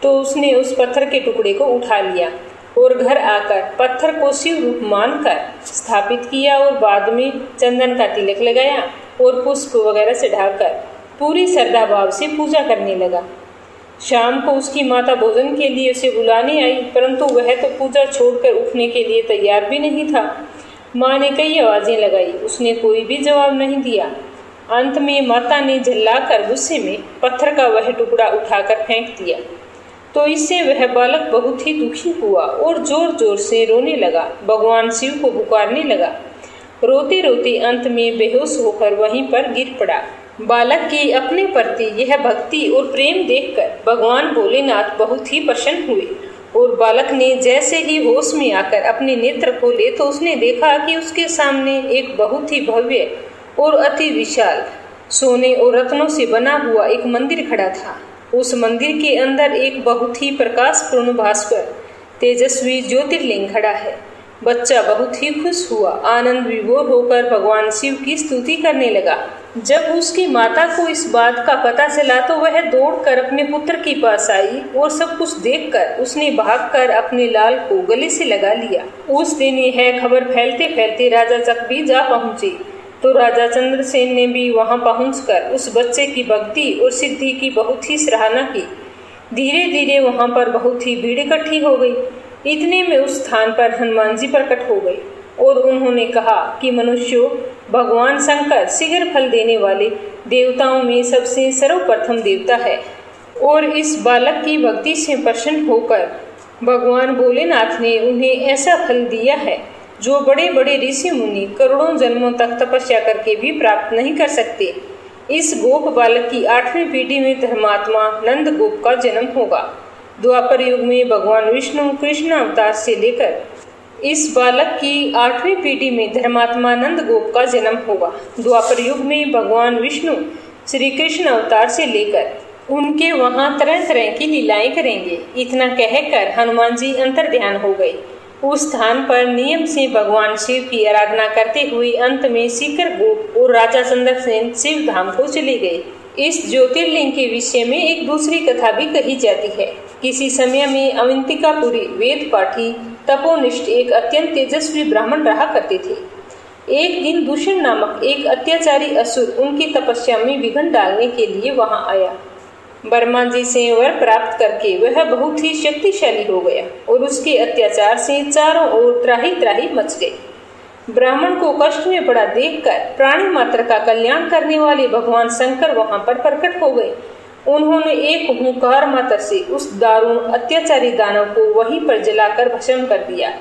तो उसने उस पत्थर के टुकड़े को उठा लिया और घर आकर पत्थर को शिव रूप मानकर स्थापित किया और बाद में चंदन का तिलक लगाया और पुष्प वगैरह से ढाकर पूरी श्रद्धा भाव से पूजा करने लगा। शाम को उसकी माता भोजन के लिए उसे बुलाने आई, परंतु वह तो पूजा छोड़कर उठने के लिए तैयार भी नहीं था। माँ ने कई आवाजें लगाई, उसने कोई भी जवाब नहीं दिया। अंत में माता ने झल्लाकर गुस्से में पत्थर का वह टुकड़ा उठाकर फेंक दिया। तो इससे वह बालक बहुत ही दुखी हुआ और जोर जोर से रोने लगा, भगवान शिव को पुकारने लगा। रोते रोते अंत में बेहोश होकर वहीं पर गिर पड़ा। बालक की अपने प्रति यह भक्ति और प्रेम देखकर भगवान भोलेनाथ बहुत ही प्रसन्न हुए और बालक ने जैसे ही होश में आकर अपने नेत्र खोले तो उसने देखा कि उसके सामने एक बहुत ही भव्य और अति विशाल सोने और रत्नों से बना हुआ एक मंदिर खड़ा था। उस मंदिर के अंदर एक बहुत ही प्रकाशपूर्ण भास्कर तेजस्वी ज्योतिर्लिंग खड़ा है। बच्चा बहुत ही खुश हुआ, आनंद विभोर होकर भगवान शिव की स्तुति करने लगा। जब उसकी माता को इस बात का पता चला तो वह दौड़कर अपने पुत्र के पास आई और सब कुछ देखकर उसने भागकर अपने लाल को गले से लगा लिया। उस दिन यह खबर फैलते फैलते राजा तक भी जा पहुंची तो राजा चंद्रसेन ने भी वहां पहुंचकर उस बच्चे की भक्ति और सिद्धि की बहुत ही सराहना की। धीरे धीरे वहां पर बहुत ही भीड़ इकट्ठी हो गई। इतने में उस स्थान पर हनुमान जी प्रकट हो गए और उन्होंने कहा कि मनुष्यों, भगवान शंकर शीघ्र फल देने वाले देवताओं में सबसे सर्वप्रथम देवता है और इस बालक की भक्ति से प्रसन्न होकर भगवान भोलेनाथ ने उन्हें ऐसा फल दिया है जो बड़े बड़े ऋषि मुनि करोड़ों जन्मों तक तपस्या करके भी प्राप्त नहीं कर सकते। इस गोप बालक की 8वीं पीढ़ी में धर्मात्मा नंद गोप का जन्म होगा। द्वापर युग में भगवान विष्णु कृष्ण अवतार से लेकर इस बालक की 8वीं पीढ़ी में धर्मात्मा नंद गोप का जन्म होगा। द्वापर युग में भगवान विष्णु श्री कृष्ण अवतार से लेकर उनके वहां तरह तरह की लीलाएं करेंगे। इतना कहकर हनुमान जी अंतर्ध्यान हो गए। उस स्थान पर नियम से भगवान शिव की आराधना करते हुए अंत में सीकर गोप और राजा चंद्रसेन शिव धाम को चले गए। इस ज्योतिर्लिंग के विषय में एक दूसरी कथा भी कही जाती है। किसी समय में अवंतिकापुरी वेद पाठी तपोनिष्ठ एक अत्यंत तेजस्वी ब्राह्मण रहा करते थे। एक दिन दूषण नामक एक अत्याचारी असुर उनकी तपस्या में विघ्न डालने के लिए वहां आया। ब्रह्मा जी से वर प्राप्त करके वह बहुत ही शक्तिशाली हो गया और उसके अत्याचार से चारों ओर त्राही त्राही मच गई। ब्राह्मण को कष्ट में पड़ा देखकर प्राणी मात्र का कल्याण करने वाले भगवान शंकर वहां पर प्रकट हो गए। उन्होंने एक हुंकार मात्र से उस दारुण अत्याचारी दानव को वहीं पर जलाकर भस्म कर दिया।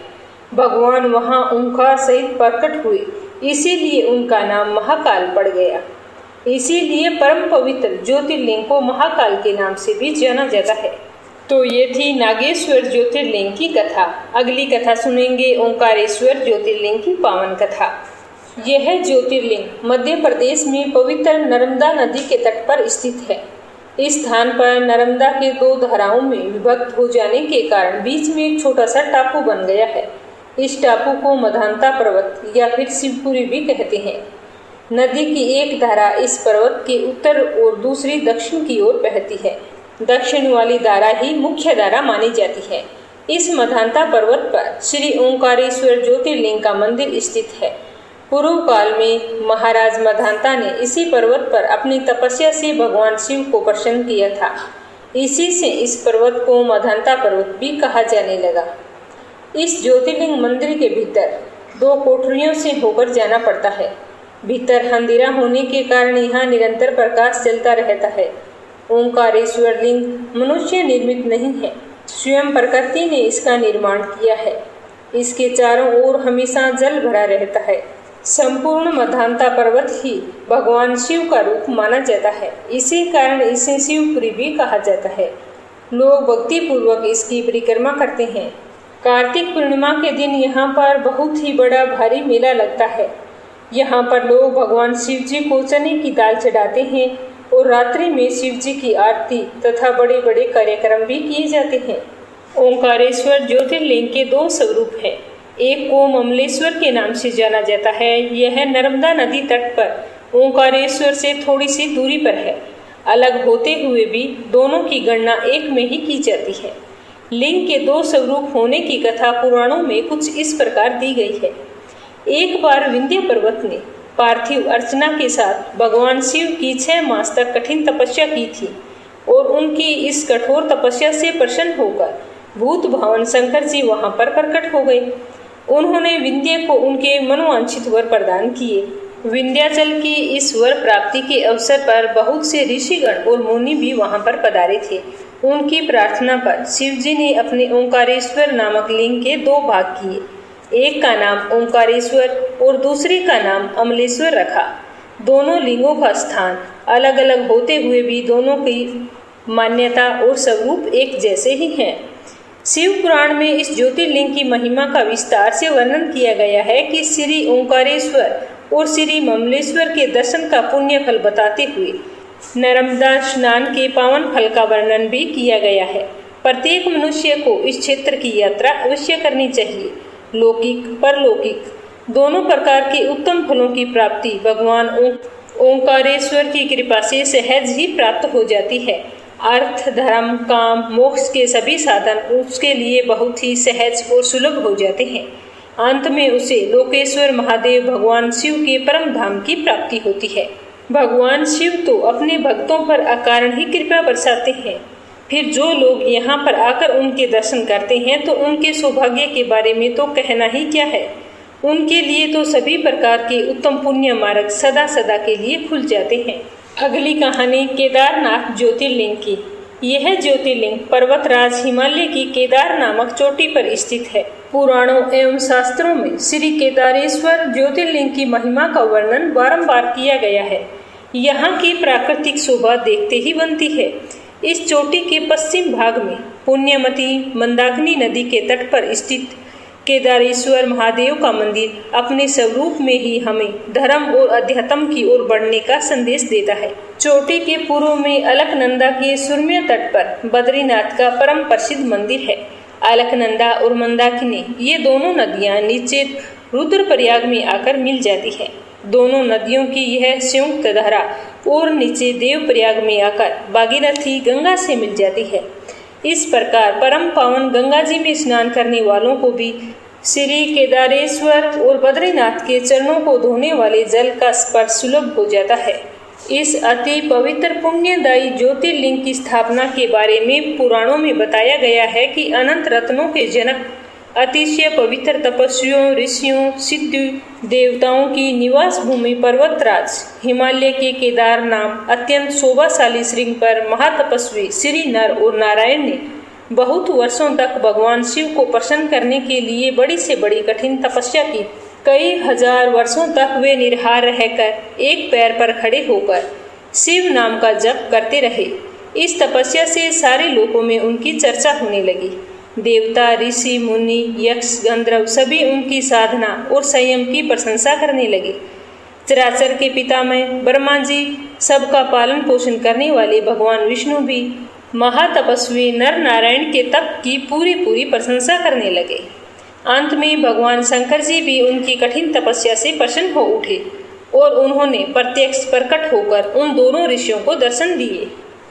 भगवान वहां हुंकार सहित प्रकट हुए, इसीलिए उनका नाम महाकाल पड़ गया। इसीलिए परम पवित्र ज्योतिर्लिंग को महाकाल के नाम से भी जाना जाता है। तो ये थी नागेश्वर ज्योतिर्लिंग की कथा। अगली कथा सुनेंगे ओंकारेश्वर ज्योतिर्लिंग की पावन कथा। यह ज्योतिर्लिंग मध्य प्रदेश में पवित्र नर्मदा नदी के तट पर स्थित है। इस स्थान पर नर्मदा के 2 धाराओं में विभक्त हो जाने के कारण बीच में एक छोटा सा टापू बन गया है। इस टापू को मधांता पर्वत या फिर शिवपुरी भी कहते हैं। नदी की एक धारा इस पर्वत के उत्तर और दूसरी दक्षिण की ओर बहती है। दक्षिण वाली धारा ही मुख्य धारा मानी जाती है। इस मधांता पर्वत पर श्री ओंकारेश्वर ज्योतिर्लिंग का मंदिर स्थित है। पूर्व काल में महाराज मधांता ने इसी पर्वत पर अपनी तपस्या से भगवान शिव को प्रसन्न किया था। इसी से इस पर्वत को मधांता पर्वत भी कहा जाने लगा। इस ज्योतिर्लिंग मंदिर के भीतर 2 कोठरियों से होकर जाना पड़ता है। भीतर अंधेरा होने के कारण यहाँ निरंतर प्रकाश चलता रहता है। ओंकारेश्वर लिंग मनुष्य निर्मित नहीं है, स्वयं प्रकृति ने इसका निर्माण किया है। इसके चारों ओर हमेशा जल भरा रहता है। संपूर्ण मधांता पर्वत ही भगवान शिव का रूप माना जाता है। इसी कारण इसे शिवपुरी भी कहा जाता है। लोग भक्ति पूर्वक इसकी परिक्रमा करते हैं। कार्तिक पूर्णिमा के दिन यहाँ पर बहुत ही बड़ा भारी मेला लगता है। यहाँ पर लोग भगवान शिव जी को चने की दाल चढ़ाते हैं और रात्रि में शिव जी की आरती तथा बड़े बड़े कार्यक्रम भी किए जाते हैं। ओंकारेश्वर ज्योतिर्लिंग के 2 स्वरूप हैं। एक को ममलेश्वर के नाम से जाना जाता है। यह नर्मदा नदी तट पर ओंकारेश्वर से थोड़ी सी दूरी पर है। अलग होते हुए भी दोनों की गणना एक में ही की जाती है। लिंग के 2 स्वरूप होने की कथा पुराणों में कुछ इस प्रकार दी गई है। एक बार विंध्य पर्वत ने पार्थिव अर्चना के साथ भगवान शिव की 6 मास तक कठिन तपस्या की थी और उनकी इस कठोर तपस्या से प्रसन्न होकर भूत भावन शंकर जी वहां पर प्रकट हो गए। उन्होंने विंध्य को उनके मनोवांछित वर प्रदान किए। विंध्याचल की इस वर प्राप्ति के अवसर पर बहुत से ऋषिगण और मुनि भी वहां पर पधारे थे। उनकी प्रार्थना पर शिव जी ने अपने ओंकारेश्वर नामक लिंग के 2 भाग किए। एक का नाम ओंकारेश्वर और दूसरे का नाम अमलेश्वर रखा। दोनों लिंगों का स्थान अलग अलग होते हुए भी दोनों की मान्यता और स्वरूप एक जैसे ही हैं। शिव पुराण में इस ज्योतिर्लिंग की महिमा का विस्तार से वर्णन किया गया है कि श्री ओंकारेश्वर और श्री ममलेश्वर के दर्शन का पुण्य फल बताते हुए नर्मदा स्नान के पावन फल का वर्णन भी किया गया है। प्रत्येक मनुष्य को इस क्षेत्र की यात्रा अवश्य करनी चाहिए। लौकिक परलौकिक दोनों प्रकार के उत्तम फलों की प्राप्ति भगवान ओंकारेश्वर की कृपा से सहज ही प्राप्त हो जाती है। अर्थ धर्म काम मोक्ष के सभी साधन उसके लिए बहुत ही सहज और सुलभ हो जाते हैं। अंत में उसे लोकेश्वर महादेव भगवान शिव के परम धाम की प्राप्ति होती है। भगवान शिव तो अपने भक्तों पर अकारण ही कृपा बरसाते हैं, फिर जो लोग यहाँ पर आकर उनके दर्शन करते हैं तो उनके सौभाग्य के बारे में तो कहना ही क्या है। उनके लिए तो सभी प्रकार के उत्तम पुण्य मार्ग सदा सदा के लिए खुल जाते हैं। अगली कहानी केदारनाथ ज्योतिर्लिंग की। यह ज्योतिर्लिंग पर्वतराज हिमालय की केदार नामक चोटी पर स्थित है। पुराणों एवं शास्त्रों में श्री केदारेश्वर ज्योतिर्लिंग की महिमा का वर्णन बारंबार किया गया है। यहाँ की प्राकृतिक शोभा देखते ही बनती है। इस चोटी के पश्चिम भाग में पुण्यमती मंदाकिनी नदी के तट पर स्थित केदारेश्वर महादेव का मंदिर अपने स्वरूप में ही हमें धर्म और अध्यात्म की ओर बढ़ने का संदेश देता है। चोटी के पूर्व में अलकनंदा के सुरम्य तट पर बद्रीनाथ का परम प्रसिद्ध मंदिर है। अलकनंदा और मंदाकिनी ये दोनों नदियां नीचे रुद्रप्रयाग में आकर मिल जाती है। दोनों नदियों की यह संयुक्त धारा और नीचे देवप्रयाग में आकर भागीरथी गंगा से मिल जाती है। इस प्रकार परम पावन गंगा जी में स्नान करने वालों को भी श्री केदारेश्वर और बद्रीनाथ के चरणों को धोने वाले जल का स्पर्श सुलभ हो जाता है। इस अति पवित्र पुण्यदायी ज्योतिर्लिंग की स्थापना के बारे में पुराणों में बताया गया है कि अनंत रत्नों के जनक अतिशय पवित्र तपस्वियों ऋषियों सिद्ध देवताओं की निवास भूमि पर्वतराज हिमालय के केदार नाम अत्यंत शोभाशाली श्रृंग पर महातपस्वी श्री नर और नारायण ने बहुत वर्षों तक भगवान शिव को प्रसन्न करने के लिए बड़ी से बड़ी कठिन तपस्या की। कई हजार वर्षों तक वे निराहार रहकर एक पैर पर खड़े होकर शिव नाम का जप करते रहे। इस तपस्या से सारे लोकों में उनकी चर्चा होने लगी। देवता ऋषि मुनि यक्ष गंधर्व सभी उनकी साधना और संयम की प्रशंसा करने लगे। चराचर के पितामह ब्रह्मा जी सबका पालन पोषण करने वाले भगवान विष्णु भी महातपस्वी नर नारायण के तप की पूरी प्रशंसा करने लगे। अंत में भगवान शंकर जी भी उनकी कठिन तपस्या से प्रसन्न हो उठे और उन्होंने प्रत्यक्ष प्रकट होकर उन दोनों ऋषियों को दर्शन दिए।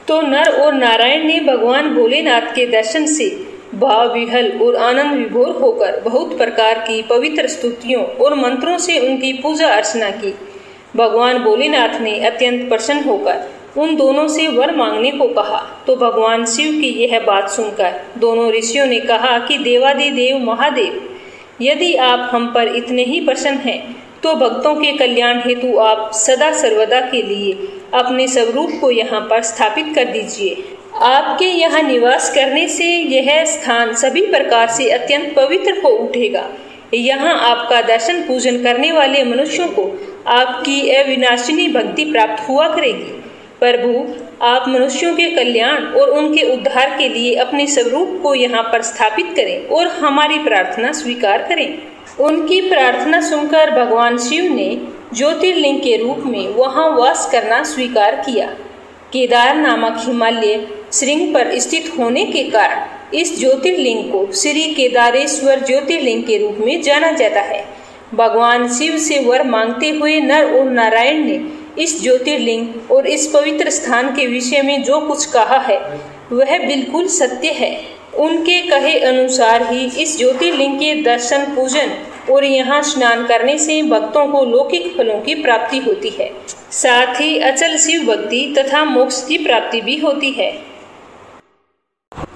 तो नर और नारायण ने भगवान भोलेनाथ के दर्शन से भाव विहल और आनंद विभोर होकर बहुत प्रकार की पवित्र स्तुतियों और मंत्रों से उनकी पूजा अर्चना की। भगवान भोलेनाथ ने अत्यंत प्रसन्न होकर उन दोनों से वर मांगने को कहा। तो भगवान शिव की यह बात सुनकर दोनों ऋषियों ने कहा कि देवादिदेव महादेव, यदि आप हम पर इतने ही प्रसन्न हैं तो भक्तों के कल्याण हेतु आप सदा सर्वदा के लिए अपने स्वरूप को यहाँ पर स्थापित कर दीजिए। आपके यहाँ निवास करने से यह स्थान सभी प्रकार से अत्यंत पवित्र हो उठेगा। यहाँ आपका दर्शन पूजन करने वाले मनुष्यों को आपकी अविनाशिनी भक्ति प्राप्त हुआ करेगी। प्रभु, आप मनुष्यों के कल्याण और उनके उद्धार के लिए अपने स्वरूप को यहाँ पर स्थापित करें और हमारी प्रार्थना स्वीकार करें। उनकी प्रार्थना सुनकर भगवान शिव ने ज्योतिर्लिंग के रूप में वहाँ वास करना स्वीकार किया। केदार नामक हिमालय श्रृंग पर स्थित होने के कारण इस ज्योतिर्लिंग को श्री केदारेश्वर ज्योतिर्लिंग के रूप में जाना जाता है। भगवान शिव से वर मांगते हुए नर और नारायण ने इस ज्योतिर्लिंग और इस पवित्र स्थान के विषय में जो कुछ कहा है वह बिल्कुल सत्य है। उनके कहे अनुसार ही इस ज्योतिर्लिंग के दर्शन पूजन और यहाँ स्नान करने से भक्तों को लौकिक फलों की प्राप्ति होती है, साथ ही अचल शिव भक्ति तथा मोक्ष की प्राप्ति भी होती है।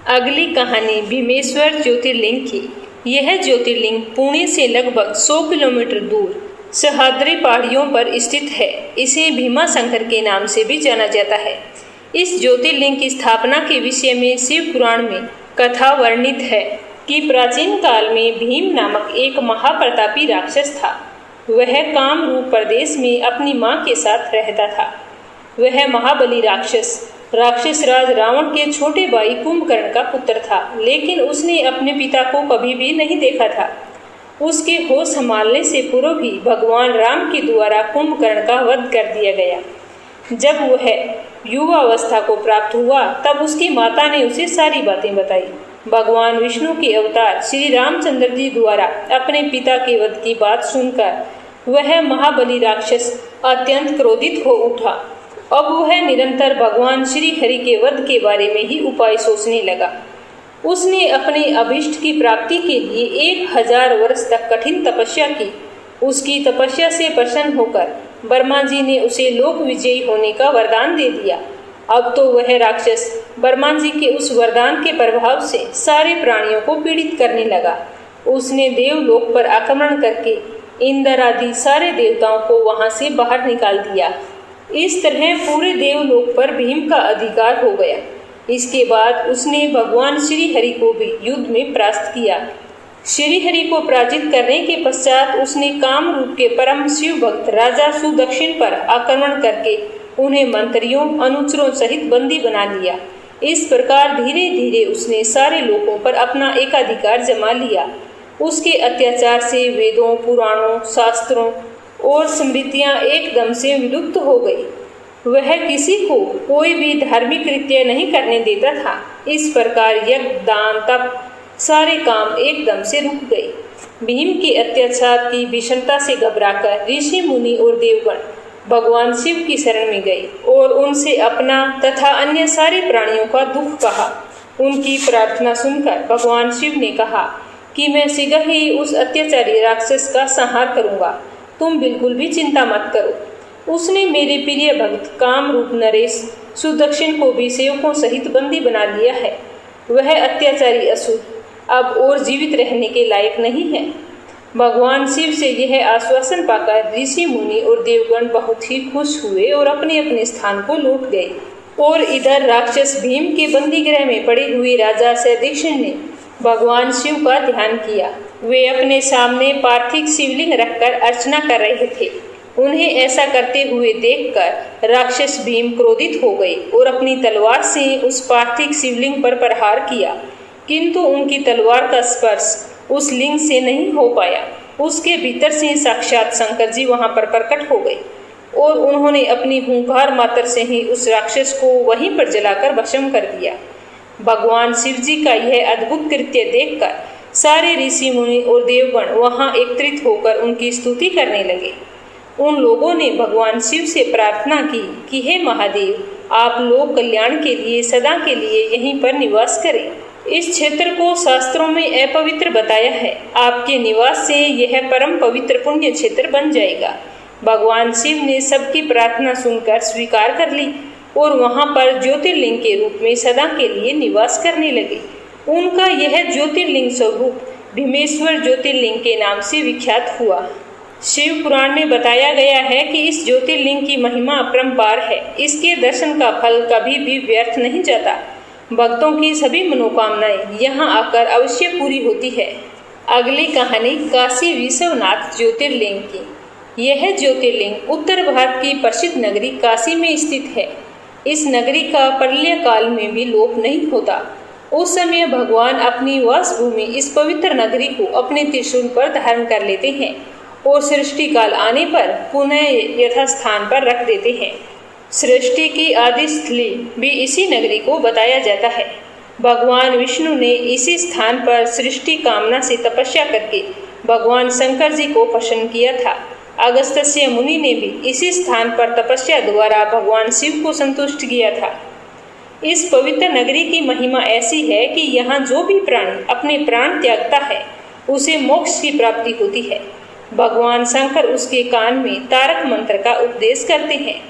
अगली कहानी भीमेश्वर ज्योतिर्लिंग की। यह ज्योतिर्लिंग पुणे से लगभग 100 किलोमीटर दूर सह्याद्री पहाड़ियों पर स्थित है। इसे भीमा शंकर के नाम से भी जाना जाता है। इस ज्योतिर्लिंग की स्थापना के विषय में शिव पुराण में कथा वर्णित है कि प्राचीन काल में भीम नामक एक महाप्रतापी राक्षस था। वह कामरूप प्रदेश में अपनी मां के साथ रहता था। वह महाबली राक्षस राक्षस राज रावण के छोटे भाई कुंभकर्ण का पुत्र था, लेकिन उसने अपने पिता को कभी भी नहीं देखा था। उसके होश संभालने से पूर्व ही भगवान राम के द्वारा कुंभकर्ण का वध कर दिया गया। जब वह युवावस्था को प्राप्त हुआ तब उसकी माता ने उसे सारी बातें बताई। भगवान विष्णु के अवतार श्री रामचंद्र जी द्वारा अपने पिता के वध की बात सुनकर वह महाबली राक्षस अत्यंत क्रोधित हो उठा। अब वह निरंतर भगवान श्री हरि के वध के बारे में ही उपाय सोचने लगा। उसने अपने अभिष्ट की प्राप्ति के लिए 1000 वर्ष तक कठिन तपस्या की। उसकी तपस्या से प्रसन्न होकर ब्रह्मा जी ने उसे लोक विजयी होने का वरदान दे दिया। अब तो वह राक्षस ब्रह्मा जी के उस वरदान के प्रभाव से सारे प्राणियों को पीड़ित करने लगा। उसने देवलोक पर आक्रमण करके इंद्र आदि सारे देवताओं को वहां से बाहर निकाल दिया। इस तरह पूरे देवलोक पर भीम का अधिकार हो गया। इसके बाद उसने भगवान श्री हरि को भी युद्ध में परास्त किया। श्री हरि को पराजित करने के पश्चात उसने काम रूप के परम शिव भक्त राजा सुदक्षिण पर आक्रमण करके उन्हें मंत्रियों अनुचरों सहित बंदी बना लिया। इस प्रकार धीरे धीरे उसने सारे लोगों पर अपना एकाधिकार जमा लिया। उसके अत्याचार से वेदों, पुराणों, शास्त्रों और स्मृतियां एकदम से विलुप्त हो गई। वह किसी को कोई भी धार्मिक कृत्य नहीं करने देता था। इस प्रकार यज्ञ, दान, तप सारे काम एकदम से रुक गए। भीम के अत्याचार की भीषणता से घबराकर ऋषि मुनि और देवगण भगवान शिव की शरण में गए और उनसे अपना तथा अन्य सारे प्राणियों का दुख कहा। उनकी प्रार्थना सुनकर भगवान शिव ने कहा कि मैं शीघ्र ही उस अत्याचारी राक्षस का संहार करूंगा, तुम बिल्कुल भी चिंता मत करो। उसने मेरे प्रिय भक्त काम रूप नरेश सुदक्षिण को भी सेवकों सहित बंदी बना लिया है। वह अत्याचारी असुर अब और जीवित रहने के लायक नहीं है। भगवान शिव से यह आश्वासन पाकर ऋषि मुनि और देवगण बहुत ही खुश हुए और अपने अपने स्थान को लौट गए। और इधर राक्षस भीम के बंदी गृह में पड़े हुए राजा सुदक्षिण ने भगवान शिव का ध्यान किया। वे अपने सामने पार्थिव शिवलिंग रखकर अर्चना कर रहे थे। उन्हें ऐसा करते हुए देखकर राक्षस भीम क्रोधित हो गए और अपनी तलवार से उस पार्थिव शिवलिंग पर प्रहार किया, किंतु उनकी तलवार का स्पर्श उस लिंग से नहीं हो पाया। उसके भीतर से साक्षात शंकर जी वहां पर प्रकट हो गए और उन्होंने अपनी हुंकार मात्र से ही उस राक्षस को वहीं पर जलाकर भस्म कर दिया। भगवान शिव जी का यह अद्भुत कृत्य देखकर सारे ऋषि मुनि और देवगण वहां एकत्रित होकर उनकी स्तुति करने लगे। उन लोगों ने भगवान शिव से प्रार्थना की कि हे महादेव, आप लोक कल्याण के लिए सदा के लिए यहीं पर निवास करें। इस क्षेत्र को शास्त्रों में अपवित्र बताया है। आपके निवास से यह परम पवित्र पुण्य क्षेत्र बन जाएगा। भगवान शिव ने सबकी प्रार्थना सुनकर स्वीकार कर ली और वहां पर ज्योतिर्लिंग के रूप में सदा के लिए निवास करने लगे। उनका यह ज्योतिर्लिंग स्वरूप भीमेश्वर ज्योतिर्लिंग के नाम से विख्यात हुआ। शिव पुराण में बताया गया है कि इस ज्योतिर्लिंग की महिमा अपरंपार है। इसके दर्शन का फल कभी भी व्यर्थ नहीं जाता। भक्तों की सभी मनोकामनाएं यहाँ आकर अवश्य पूरी होती है। अगली कहानी काशी विश्वनाथ ज्योतिर्लिंग की। यह ज्योतिर्लिंग उत्तर भारत की प्रसिद्ध नगरी काशी में स्थित है। इस नगरी का प्रलय काल में भी लोप नहीं होता। उस समय भगवान अपनी वासभूमि इस पवित्र नगरी को अपने त्रिशूल पर धारण कर लेते हैं और सृष्टि काल आने पर पुनः यथास्थान पर रख देते हैं। सृष्टि की आदि स्थली भी इसी नगरी को बताया जाता है। भगवान विष्णु ने इसी स्थान पर सृष्टि कामना से तपस्या करके भगवान शंकर जी को प्रसन्न किया था। अगस्त्य मुनि ने भी इसी स्थान पर तपस्या द्वारा भगवान शिव को संतुष्ट किया था। इस पवित्र नगरी की महिमा ऐसी है कि यहाँ जो भी प्राणी अपने प्राण त्यागता है उसे मोक्ष की प्राप्ति होती है। भगवान शंकर उसके कान में तारक मंत्र का उपदेश करते हैं।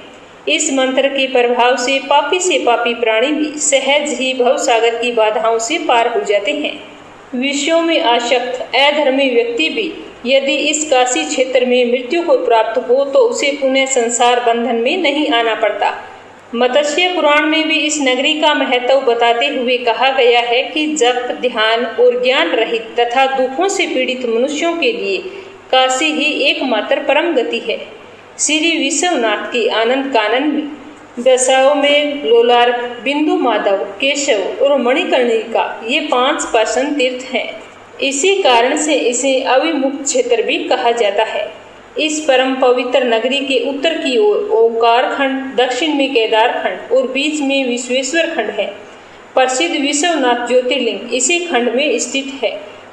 इस मंत्र के प्रभाव से पापी प्राणी भी सहज ही भवसागर की बाधाओं से पार हो जाते हैं। विषयों में आसक्त अधर्मी व्यक्ति भी यदि इस काशी क्षेत्र में मृत्यु को प्राप्त हो तो उसे पुनः संसार बंधन में नहीं आना पड़ता। मत्स्य पुराण में भी इस नगरी का महत्व बताते हुए कहा गया है कि जप, ध्यान और ज्ञान रहित तथा दुखों से पीड़ित मनुष्यों के लिए काशी ही एकमात्र परम गति है। श्री विश्वनाथ के आनंद कानन में दशाओं में लोलार, बिंदु माधव, केशव और मणिकर्णिका ये 5 पाषाण तीर्थ हैं। इसी कारण से इसे अविमुक्त क्षेत्र भी कहा जाता है। इस परम पवित्र नगरी के उत्तर की ओर ओंकार खंड, दक्षिण में केदार खंड और बीच में विश्वेश्वर खंड है। प्रसिद्ध विश्वनाथ ज्योतिर्लिंग इसी खंड में स्थित है।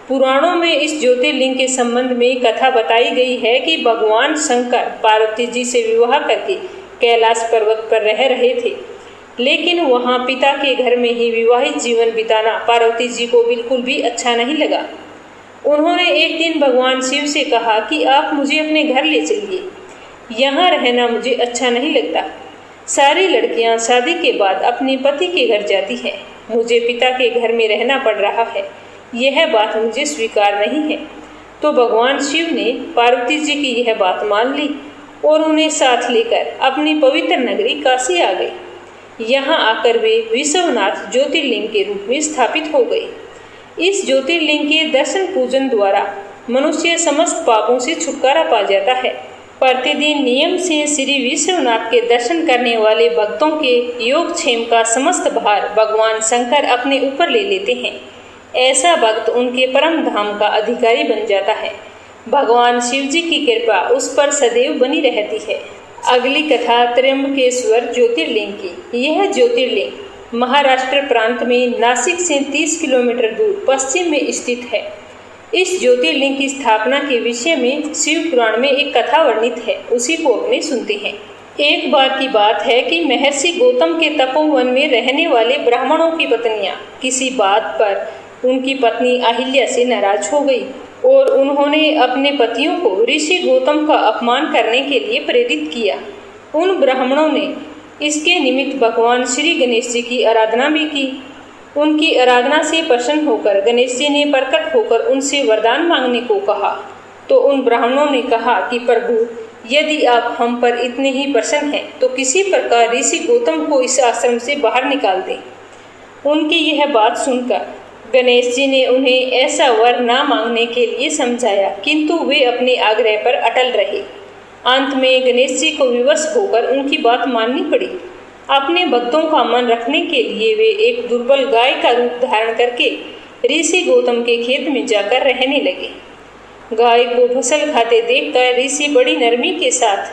पुराणों में इस ज्योतिर्लिंग के संबंध में कथा बताई गई है कि भगवान शंकर पार्वती जी से विवाह करके कैलाश पर्वत पर रह रहे थे, लेकिन वहां पिता के घर में ही विवाहित जीवन बिताना पार्वती जी को बिल्कुल भी अच्छा नहीं लगा। उन्होंने एक दिन भगवान शिव से कहा कि आप मुझे अपने घर ले चलिए, यहाँ रहना मुझे अच्छा नहीं लगता। सारी लड़कियां शादी के बाद अपने पति के घर जाती हैं, मुझे पिता के घर में रहना पड़ रहा है, यह बात मुझे स्वीकार नहीं है। तो भगवान शिव ने पार्वती जी की यह बात मान ली और उन्हें साथ लेकर अपनी पवित्र नगरी काशी आ गए। यहाँ आकर वे विश्वनाथ ज्योतिर्लिंग के रूप में स्थापित हो गए। इस ज्योतिर्लिंग के दर्शन पूजन द्वारा मनुष्य समस्त पापों से छुटकारा पा जाता है। प्रतिदिन नियम से श्री विश्वनाथ के दर्शन करने वाले भक्तों के योगक्षेम का समस्त भार भगवान शंकर अपने ऊपर ले लेते हैं। ऐसा भक्त उनके परम धाम का अधिकारी बन जाता है। भगवान शिव जी की कृपा उस पर सदैव बनी रहती है। अगली कथा त्र्यंबकेश्वर ज्योतिर्लिंग की। यह ज्योतिर्लिंग महाराष्ट्र प्रांत में नासिक से 30 किलोमीटर दूर पश्चिम में स्थित है। इस ज्योतिर्लिंग की स्थापना के विषय में शिव पुराण में एक कथा वर्णित है, उसी को अपने सुनते हैं। एक बार की बात है कि महर्षि गौतम के तपोवन में रहने वाले ब्राह्मणों की पत्नियां किसी बात पर उनकी पत्नी अहिल्या से नाराज हो गई और उन्होंने अपने पतियों को ऋषि गौतम का अपमान करने के लिए प्रेरित किया। उन ब्राह्मणों ने इसके निमित्त भगवान श्री गणेश जी की आराधना भी की। उनकी आराधना से प्रसन्न होकर गणेश जी ने प्रकट होकर उनसे वरदान मांगने को कहा। तो उन ब्राह्मणों ने कहा कि प्रभु, यदि आप हम पर इतने ही प्रसन्न हैं तो किसी प्रकार ऋषि गौतम को इस आश्रम से बाहर निकाल दें। उनकी यह बात सुनकर गणेश जी ने उन्हें ऐसा वर न मांगने के लिए समझाया, किंतु वे अपने आग्रह पर अटल रहे। अंत में गणेश जी को विवश होकर उनकी बात माननी पड़ी। अपने भक्तों का मन रखने के लिए वे एक दुर्बल गाय का रूप धारण करके ऋषि गौतम के खेत में जाकर रहने लगे। गाय को फसल खाते देखकर ऋषि बड़ी नरमी के साथ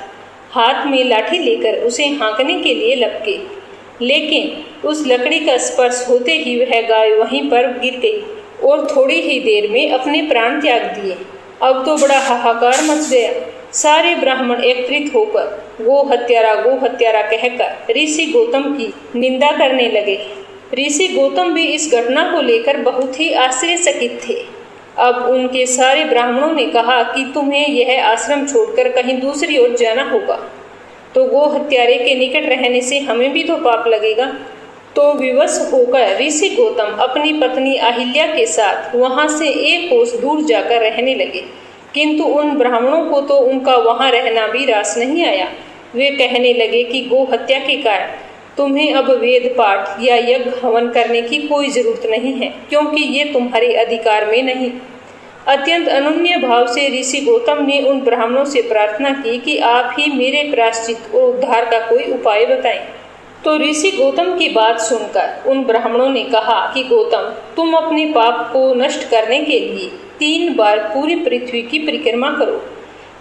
हाथ में लाठी लेकर उसे हाँकने के लिए लपके, लेकिन उस लकड़ी का स्पर्श होते ही वह गाय वहीं पर गिर गई और थोड़ी ही देर में अपने प्राण त्याग दिए। अब तो बड़ा हाहाकार मच गया। सारे ब्राह्मण एकत्रित होकर गो हत्यारा कहकर ऋषि गौतम की निंदा करने लगे। ऋषि गौतम भी इस घटना को लेकर बहुत ही आश्चर्यचकित थे। अब उनके सारे ब्राह्मणों ने कहा कि तुम्हें यह आश्रम छोड़कर कहीं दूसरी ओर जाना होगा, तो गो हत्यारे के निकट रहने से हमें भी तो पाप लगेगा। तो विवश होकर ऋषि गौतम अपनी पत्नी अहिल्या के साथ वहां से एक कोस दूर जाकर रहने लगे, किंतु उन ब्राह्मणों को तो उनका वहां रहना भी रास नहीं आया। वे कहने लगे कि गो हत्या के कारण तुम्हें अब वेद पाठ या यज्ञ हवन करने की कोई जरूरत नहीं है, क्योंकि ये तुम्हारे अधिकार में नहीं। अत्यंत अनन्य भाव से ऋषि गौतम ने उन ब्राह्मणों से प्रार्थना की कि आप ही मेरे प्रायश्चित और उद्धार का कोई उपाय बताएं। तो ऋषि गौतम की बात सुनकर उन ब्राह्मणों ने कहा कि गौतम, तुम अपने पाप को नष्ट करने के लिए 3 बार पूरी पृथ्वी की परिक्रमा करो,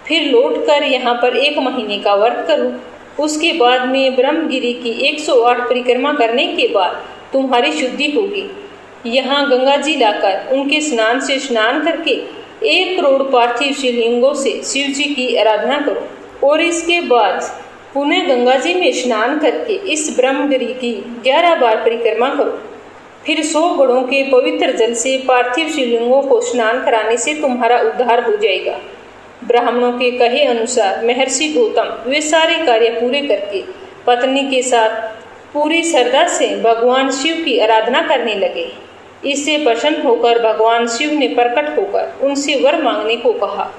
फिर लौटकर यहाँ पर 1 महीने का व्रत करो। उसके बाद में ब्रह्मगिरी की 108 परिक्रमा करने के बाद तुम्हारी शुद्धि होगी। यहाँ गंगा जी लाकर उनके स्नान से स्नान करके 1 करोड़ पार्थिव शिवलिंगों से शिव जी की आराधना करो और इसके बाद पुनः गंगा जी में स्नान करके इस ब्रह्मगिरी की 11 बार परिक्रमा करो। फिर 100 घड़ों के पवित्र जल से पार्थिव शिवलिंगों को स्नान कराने से तुम्हारा उद्धार हो जाएगा। ब्राह्मणों के कहे अनुसार महर्षि गौतम वे सारे कार्य पूरे करके पत्नी के साथ पूरी श्रद्धा से भगवान शिव की आराधना करने लगे। इससे प्रसन्न होकर भगवान शिव ने प्रकट होकर उनसे वर मांगने को कहा।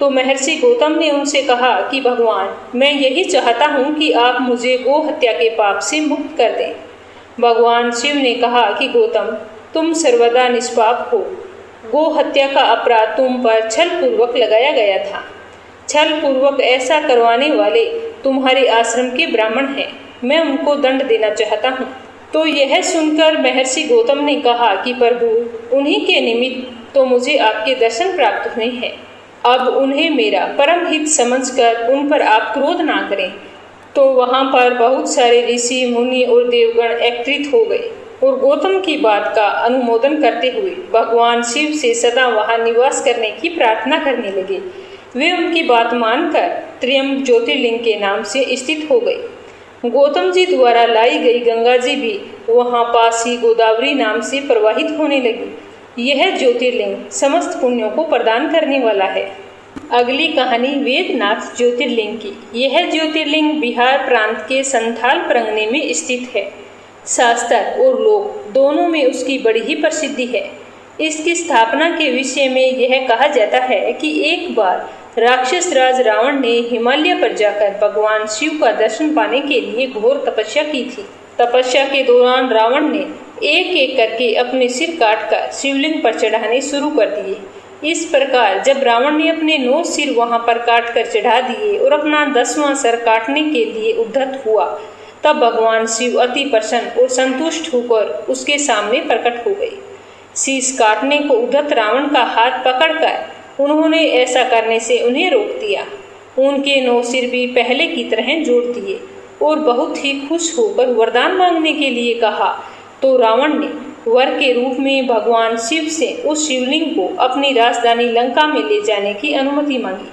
तो महर्षि गौतम ने उनसे कहा कि भगवान, मैं यही चाहता हूँ कि आप मुझे गो हत्या के पाप से मुक्त कर दें। भगवान शिव ने कहा कि गौतम, तुम सर्वदा निष्पाप हो। गो हत्या का अपराध तुम पर छल पूर्वक लगाया गया था। छल पूर्वक ऐसा करवाने वाले तुम्हारे आश्रम के ब्राह्मण हैं। मैं उनको दंड देना चाहता हूँ। तो यह सुनकर महर्षि गौतम ने कहा कि प्रभु, उन्हीं के निमित्त तो मुझे आपके दर्शन प्राप्त हुए हैं। अब उन्हें मेरा परम हित समझकर उन पर आप क्रोध ना करें। तो वहां पर बहुत सारे ऋषि, मुनि और देवगण एकत्रित हो गए और गौतम की बात का अनुमोदन करते हुए भगवान शिव से सदा वहां निवास करने की प्रार्थना करने लगे। वे उनकी बात मानकर त्र्यंबक ज्योतिर्लिंग के नाम से स्थित हो गए। गौतम जी द्वारा लाई गई गंगा जी भी वहां पास ही गोदावरी नाम से प्रवाहित होने लगी। यह ज्योतिर्लिंग समस्त पुण्यों को प्रदान करने वाला है। अगली कहानी वेदनाथ ज्योतिर्लिंग की। यह ज्योतिर्लिंग बिहार प्रांत के संथाल परगने में स्थित है। शास्त्र और लोक दोनों में उसकी बड़ी ही प्रसिद्धि है। इसकी स्थापना के विषय में यह कहा जाता है कि एक बार राक्षस राज रावण ने हिमालय पर जाकर भगवान शिव का दर्शन पाने के लिए घोर तपस्या की थी। तपस्या के दौरान रावण ने एक एक करके अपने सिर काटकर शिवलिंग पर चढ़ाने शुरू कर दिए। इस प्रकार जब रावण ने अपने 9 सिर वहां पर काट कर चढ़ा दिए और अपना 10वां सर काटने के लिए उद्धत हुआ, तब भगवान शिव अति प्रसन्न और संतुष्ट होकर उसके सामने प्रकट हो गए। शीश काटने को उद्धत रावण का हाथ पकड़कर उन्होंने ऐसा करने से उन्हें रोक दिया। उनके 9 सिर भी पहले की तरह जोड़ दिए और बहुत ही खुश होकर वरदान मांगने के लिए कहा। तो रावण ने वर के रूप में भगवान शिव से उस शिवलिंग को अपनी राजधानी लंका में ले जाने की अनुमति मांगी।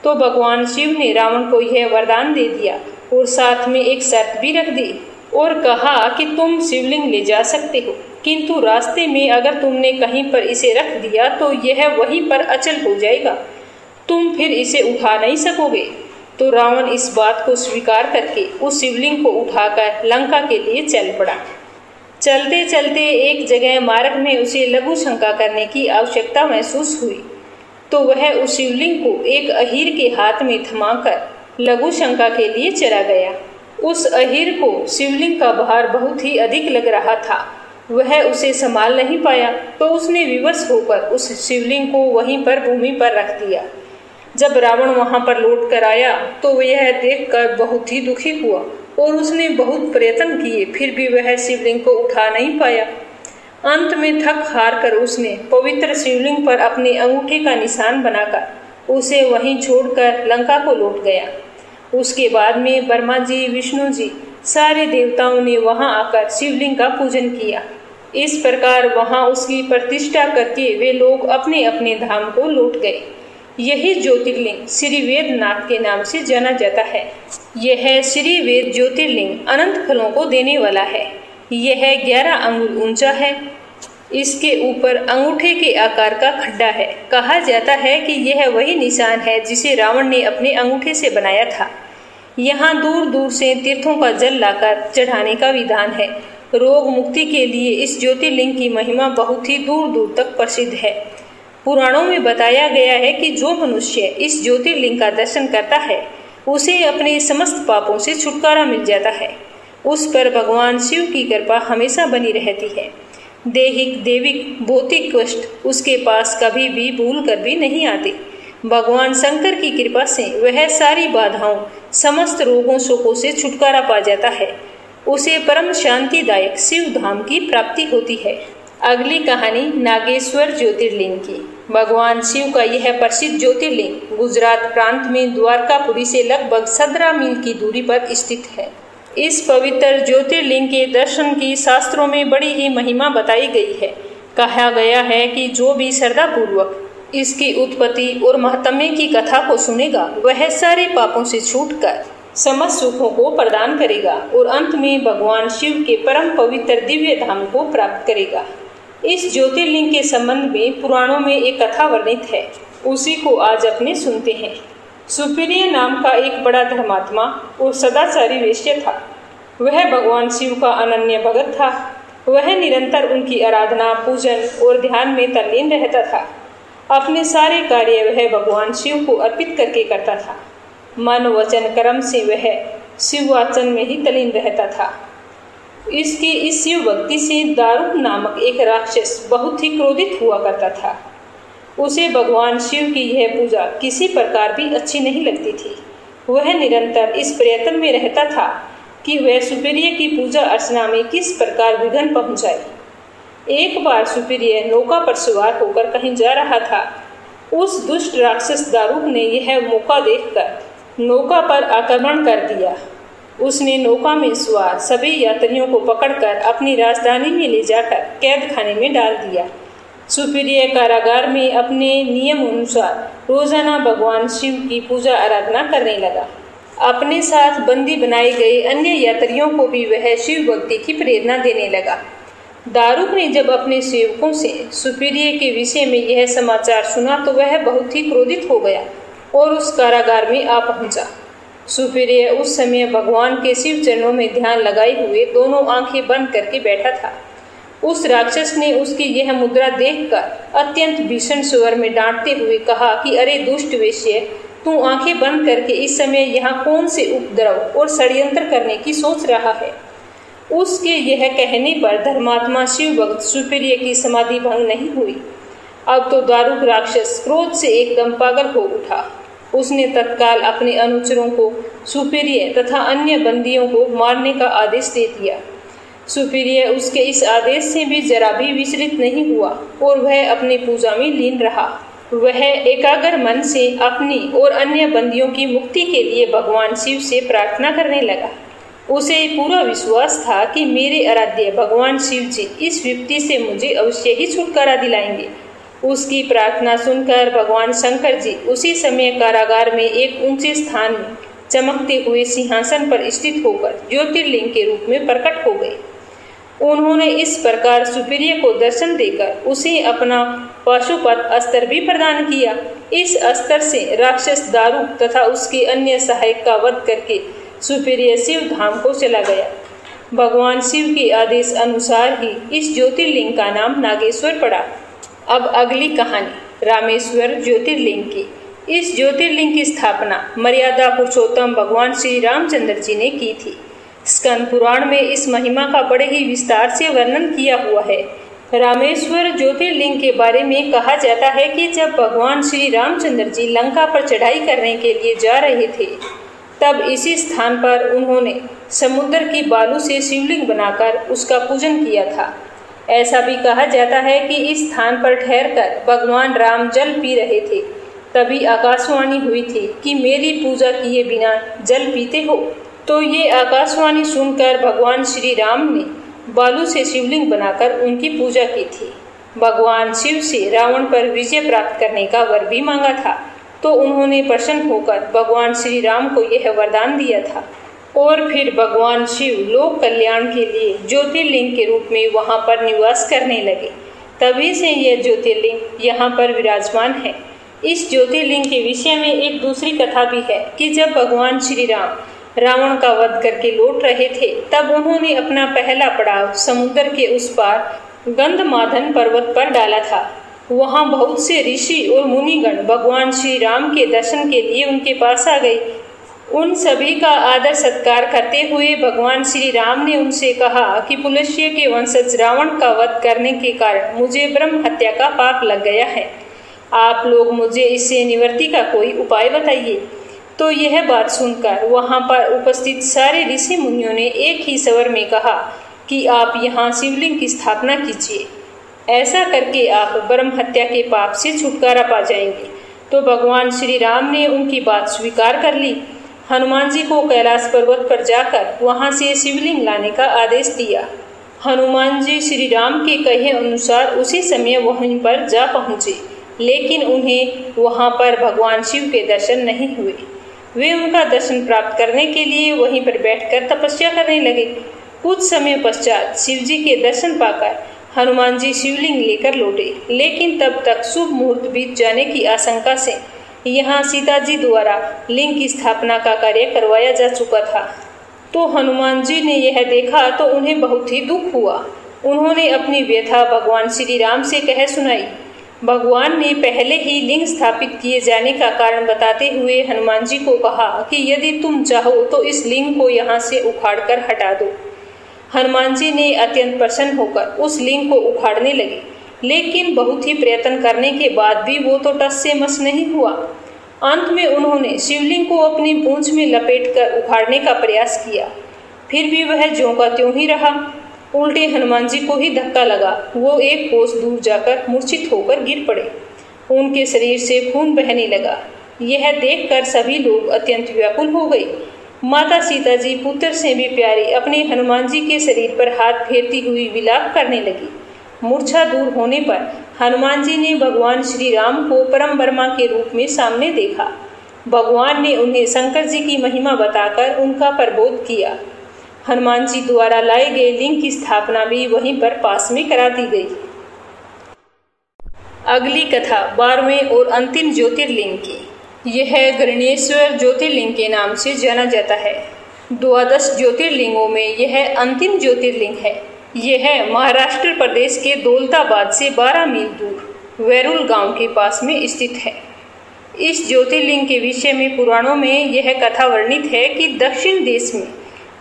तो भगवान शिव ने रावण को यह वरदान दे दिया और साथ में एक शर्त भी रख दी और कहा कि तुम शिवलिंग ले जा सकते हो, किंतु रास्ते में अगर तुमने कहीं पर इसे रख दिया तो यह वहीं पर अचल हो जाएगा, तुम फिर इसे उठा नहीं सकोगे। तो रावण इस बात को स्वीकार करके उस शिवलिंग को उठाकर लंका के लिए चल पड़ा। चलते चलते एक जगह मार्ग में उसे लघु शंका करने की आवश्यकता महसूस हुई। तो वह उस शिवलिंग को एक अहीर के हाथ में थमाकर लघु शंका के लिए चला गया। उस अहीर को शिवलिंग का भार बहुत ही अधिक लग रहा था। वह उसे संभाल नहीं पाया तो उसने विवश होकर उस शिवलिंग को वहीं पर भूमि पर रख दिया। जब रावण वहां पर लौट कर आया तो यह देखकर बहुत ही दुखी हुआ और उसने बहुत प्रयत्न किए, फिर भी वह शिवलिंग को उठा नहीं पाया। अंत में थक हार कर उसने पवित्र शिवलिंग पर अपने अंगूठे का निशान बनाकर उसे वहीं छोड़कर लंका को लौट गया। उसके बाद में ब्रह्मा जी, विष्णु जी, सारे देवताओं ने वहां आकर शिवलिंग का पूजन किया। इस प्रकार वहां उसकी प्रतिष्ठा करके वे लोग अपने अपने धाम को लौट गए। यही ज्योतिर्लिंग श्री वेदनाथ के नाम से जाना जाता है। यह श्री वेद ज्योतिर्लिंग अनंत फलों को देने वाला है। यह 11 अंगुल ऊंचा है। इसके ऊपर अंगूठे के आकार का खड्डा है। कहा जाता है कि यह वही निशान है जिसे रावण ने अपने अंगूठे से बनाया था। यहाँ दूर दूर से तीर्थों का जल लाकर चढ़ाने का विधान है। रोग मुक्ति के लिए इस ज्योतिर्लिंग की महिमा बहुत ही दूर दूर तक प्रसिद्ध है। पुराणों में बताया गया है कि जो मनुष्य इस ज्योतिर्लिंग का दर्शन करता है उसे अपने समस्त पापों से छुटकारा मिल जाता है। उस पर भगवान शिव की कृपा हमेशा बनी रहती है। दैहिक, देविक, भौतिक कष्ट उसके पास कभी भी भूल कर भी नहीं आते। भगवान शंकर की कृपा से वह सारी बाधाओं, समस्त रोगों शोकों से छुटकारा पा जाता है। उसे परम शांतिदायक शिव धाम की प्राप्ति होती है। अगली कहानी नागेश्वर ज्योतिर्लिंग की। भगवान शिव का यह प्रसिद्ध ज्योतिर्लिंग गुजरात प्रांत में द्वारकापुरी से लगभग 17 मील की दूरी पर स्थित है। इस पवित्र ज्योतिर्लिंग के दर्शन की शास्त्रों में बड़ी ही महिमा बताई गई है। कहा गया है कि जो भी श्रद्धा पूर्वक इसकी उत्पत्ति और महात्म्य की कथा को सुनेगा वह सारे पापों से छूटकर समस्त सुखों को प्रदान करेगा और अंत में भगवान शिव के परम पवित्र दिव्य धाम को प्राप्त करेगा। इस ज्योतिर्लिंग के संबंध में पुराणों में एक कथा वर्णित है, उसी को आज अपने सुनते हैं। सुप्रिय नाम का एक बड़ा धर्मात्मा और सदाचारी वैश्य था। वह भगवान शिव का अनन्य भगत था। वह निरंतर उनकी आराधना, पूजन और ध्यान में तल्लीन रहता था। अपने सारे कार्य वह भगवान शिव को अर्पित करके करता था। मन, वचन, कर्म से वह शिववाचन में ही तल्लीन रहता था। इसकी इस शिव भक्ति से दारुक नामक एक राक्षस बहुत ही क्रोधित हुआ करता था। उसे भगवान शिव की यह पूजा किसी प्रकार भी अच्छी नहीं लगती थी। वह निरंतर इस प्रयत्न में रहता था कि वह सुपीरियर की पूजा अर्चना में किस प्रकार विघ्न पहुंचाए। एक बार सुपीरियर नौका पर सवार होकर कहीं जा रहा था। उस दुष्ट राक्षस दारूक ने यह मौका देखकर नौका पर आक्रमण कर दिया। उसने नौका में सवार सभी यात्रियों को पकड़कर अपनी राजधानी में ले जाकर कैद खाने में डाल दिया। सुपीरियर कारागार में अपने नियम अनुसार रोजाना भगवान शिव की पूजा आराधना करने लगा। अपने साथ बंदी बनाए गए अन्य यात्रियों को भी वह शिव भक्ति की प्रेरणा देने लगा। दारूक ने जब अपने सेवकों से सुपीरियर के विषय में यह समाचार सुना तो वह बहुत ही क्रोधित हो गया और उस कारागार में आ पहुंचा। सुपीरियर उस समय भगवान के शिव चरणों में ध्यान लगाए हुए दोनों आंखें बंद करके बैठा था। उस राक्षस ने उसकी यह मुद्रा देखकर अत्यंत भीषण स्वर में डांटते हुए कहा कि अरे दुष्ट वेश्य, तू आंखें बंद करके इस समय यहाँ कौन से उपद्रव और षड्यंत्र करने की सोच रहा है। उसके यह कहने पर धर्मात्मा शिव भक्त सुपीरियर की समाधि भंग नहीं हुई। अब तो दारूक राक्षस क्रोध से एकदम पागल हो उठा। उसने तत्काल अपने अनुचरों को सुपीरियर तथा अन्य बंदियों को मारने का आदेश दे दिया। सुपीरियर उसके इस आदेश से भी जरा भी विचलित नहीं हुआ और वह अपनी पूजा में लीन रहा। वह एकाग्र मन से अपनी और अन्य बंदियों की मुक्ति के लिए भगवान शिव से प्रार्थना करने लगा। उसे पूरा विश्वास था कि मेरे आराध्य भगवान शिव जी इस विपत्ति से मुझे अवश्य ही छुटकारा दिलाएंगे। उसकी प्रार्थना सुनकर भगवान शंकर जी उसी समय कारागार में एक ऊंचे स्थान में चमकते हुए सिंहासन पर स्थित होकर ज्योतिर्लिंग के रूप में प्रकट हो गए। उन्होंने इस प्रकार सुपीरियर को दर्शन देकर उसे अपना पाशुपत अस्त्र भी प्रदान किया। इस अस्त्र से राक्षस दारूक तथा उसके अन्य सहायक का वध करके सुपीरियर शिव धाम को चला गया। भगवान शिव के आदेश अनुसार ही इस ज्योतिर्लिंग का नाम नागेश्वर पड़ा। अब अगली कहानी रामेश्वर ज्योतिर्लिंग की। इस ज्योतिर्लिंग की स्थापना मर्यादा पुरुषोत्तम भगवान श्री रामचंद्र जी ने की थी। स्कंद पुराण में इस महिमा का बड़े ही विस्तार से वर्णन किया हुआ है। रामेश्वर ज्योतिर्लिंग के बारे में कहा जाता है कि जब भगवान श्री रामचंद्र जी लंका पर चढ़ाई करने के लिए जा रहे थे, तब इसी स्थान पर उन्होंने समुद्र की बालू से शिवलिंग बनाकर उसका पूजन किया था। ऐसा भी कहा जाता है कि इस स्थान पर ठहरकर भगवान राम जल पी रहे थे, तभी आकाशवाणी हुई थी कि मेरी पूजा किए बिना जल पीते हो। तो ये आकाशवाणी सुनकर भगवान श्री राम ने बालू से शिवलिंग बनाकर उनकी पूजा की थी। भगवान शिव से रावण पर विजय प्राप्त करने का वर भी मांगा था, तो उन्होंने प्रसन्न होकर भगवान श्री राम को यह वरदान दिया था और फिर भगवान शिव लोक कल्याण के लिए ज्योतिर्लिंग के रूप में वहां पर निवास करने लगे। तभी से यह ज्योतिर्लिंग यहाँ पर विराजमान है। इस ज्योतिर्लिंग के विषय में एक दूसरी कथा भी है कि जब भगवान श्री राम रावण का वध करके लौट रहे थे, तब उन्होंने अपना पहला पड़ाव समुद्र के उस पार गंधमादन पर्वत पर डाला था। वहां बहुत से ऋषि और मुनिगण भगवान श्री राम के दर्शन के लिए उनके पास आ गए। उन सभी का आदर सत्कार करते हुए भगवान श्री राम ने उनसे कहा कि पुलस्त्य के वंशज रावण का वध करने के कारण मुझे ब्रह्म हत्या का पाप लग गया है। आप लोग मुझे इससे निवृत्ति का कोई उपाय बताइए। तो यह बात सुनकर वहां पर उपस्थित सारे ऋषि मुनियों ने एक ही स्वर में कहा कि आप यहाँ शिवलिंग की स्थापना कीजिए। ऐसा करके आप ब्रह्म हत्या के पाप से छुटकारा पा जाएंगे। तो भगवान श्री राम ने उनकी बात स्वीकार कर ली। हनुमान जी को कैलाश पर्वत पर जाकर वहां से शिवलिंग लाने का आदेश दिया। हनुमान जी श्री राम के कहे अनुसार उसी समय वहीं पर जा पहुंचे, लेकिन उन्हें वहां पर भगवान शिव के दर्शन नहीं हुए। वे उनका दर्शन प्राप्त करने के लिए वहीं पर बैठकर तपस्या करने लगे। कुछ समय पश्चात शिव जी के दर्शन पाकर हनुमान जी शिवलिंग लेकर लौटे, लेकिन तब तक शुभ मुहूर्त बीत जाने की आशंका से यहाँ सीता जी द्वारा लिंग की स्थापना का कार्य करवाया जा चुका था। तो हनुमान जी ने यह देखा तो उन्हें बहुत ही दुख हुआ। उन्होंने अपनी व्यथा भगवान श्री राम से कह सुनाई। भगवान ने पहले ही लिंग स्थापित किए जाने का कारण बताते हुए हनुमान जी को कहा कि यदि तुम चाहो तो इस लिंग को यहाँ से उखाड़कर हटा दो। हनुमान जी ने अत्यंत प्रसन्न होकर उस लिंग को उखाड़ने लगे, लेकिन बहुत ही प्रयत्न करने के बाद भी वो तो टस से मस नहीं हुआ। अंत में उन्होंने शिवलिंग को अपनी पूंछ में लपेटकर उखाड़ने का प्रयास किया। फिर भी वह ज्यों का त्यों ही रहा। उल्टे हनुमान जी को ही धक्का लगा। वो एक कोस दूर जाकर मूर्छित होकर गिर पड़े। उनके शरीर से खून बहने लगा। यह देखकर सभी लोग अत्यंत व्याकुल हो गए। माता सीता जी पुत्र से भी प्यारी अपने हनुमान जी के शरीर पर हाथ फेरती हुई विलाप करने लगी। मूर्छा दूर होने पर हनुमान जी ने भगवान श्री राम को परम ब्रह्मा के रूप में सामने देखा। भगवान ने उन्हें शंकर जी की महिमा बताकर उनका प्रबोध किया। हनुमान जी द्वारा लाए गए लिंग की स्थापना भी वहीं पर पास में करा दी गई। अगली कथा 12वें और अंतिम ज्योतिर्लिंग की। यह गणेश्वर ज्योतिर्लिंग के नाम से जाना जाता है। 12 ज्योतिर्लिंगों में यह अंतिम ज्योतिर्लिंग है। यह महाराष्ट्र प्रदेश के दौलताबाद से 12 मील दूर वैरुल गांव के पास में स्थित है। इस ज्योतिर्लिंग के विषय में पुराणों में यह कथा वर्णित है कि दक्षिण देश में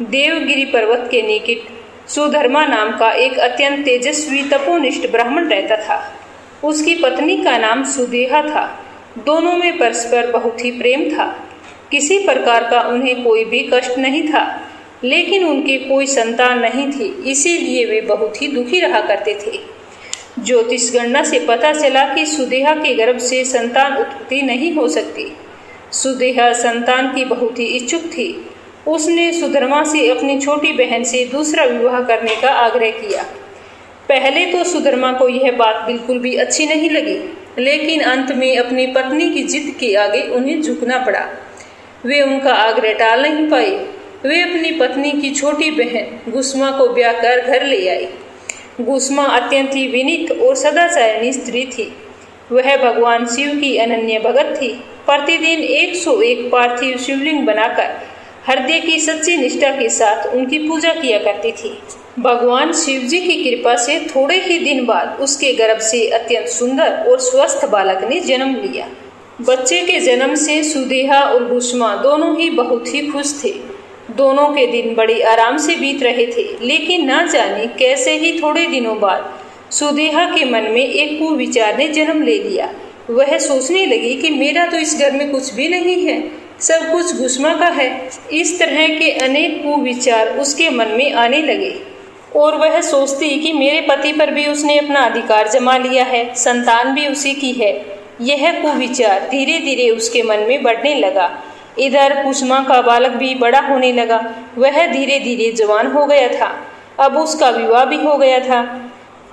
देवगिरी पर्वत के निकट सुधर्मा नाम का एक अत्यंत तेजस्वी तपोनिष्ठ ब्राह्मण रहता था। उसकी पत्नी का नाम सुदेहा था। दोनों में परस्पर बहुत ही प्रेम था। किसी प्रकार का उन्हें कोई भी कष्ट नहीं था, लेकिन उनके कोई संतान नहीं थी, इसीलिए वे बहुत ही दुखी रहा करते थे। ज्योतिष गणना से पता चला कि सुदेहा के गर्भ से संतान उत्पत्ति नहीं हो सकती। सुदेहा संतान की बहुत ही इच्छुक थी। उसने सुधर्मा से अपनी छोटी बहन से दूसरा विवाह करने का आग्रह किया। पहले तो सुधर्मा को यह बात बिल्कुल भी अच्छी नहीं लगी, लेकिन अंत में अपनी पत्नी की जिद के आगे उन्हें झुकना पड़ा। वे उनका आग्रह टाल नहीं पाए। वे अपनी पत्नी की छोटी बहन गुस्मा को ब्याह कर घर ले आई। गुस्मा अत्यंत ही विनीत और सदाचारिणी स्त्री थी। वह भगवान शिव की अनन्य भगत थी। प्रतिदिन 101 पार्थिव शिवलिंग बनाकर हृदय की सच्ची निष्ठा के साथ उनकी पूजा किया करती थी। भगवान शिव जी की कृपा से थोड़े ही दिन बाद उसके गर्भ से अत्यंत सुंदर और स्वस्थ बालक ने जन्म लिया। बच्चे के जन्म से सुदेहा और गुस्मा दोनों ही बहुत ही खुश थे। दोनों के दिन बड़े आराम से बीत रहे थे, लेकिन ना जाने कैसे ही थोड़े दिनों बाद सुदेहा के मन में एक कुविचार ने जन्म ले लिया। वह सोचने लगी कि मेरा तो इस घर में कुछ भी नहीं है, सब कुछ गुस्मा का है। इस तरह के अनेक कुविचार उसके मन में आने लगे और वह सोचती कि मेरे पति पर भी उसने अपना अधिकार जमा लिया है, संतान भी उसी की है। यह कुविचार धीरे धीरे उसके मन में बढ़ने लगा। इधर गुस्मा का बालक भी बड़ा होने लगा। वह धीरे धीरे जवान हो गया था। अब उसका विवाह भी हो गया था।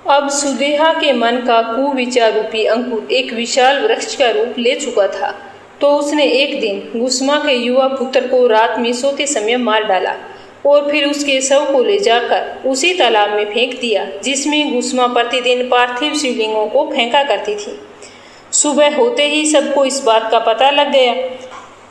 अब सुदेहा के मन का कुविचार रूपी अंकुर एक विशाल वृक्ष का रूप ले चुका था। तो उसने एक दिन गुस्मा के युवा पुत्र को रात में सोते समय मार डाला और फिर उसके शव को ले जाकर उसी तालाब में फेंक दिया जिसमें गुस्मा प्रतिदिन पार्थिव शिवलिंगों को फेंका करती थी। सुबह होते ही सबको इस बात का पता लग गया।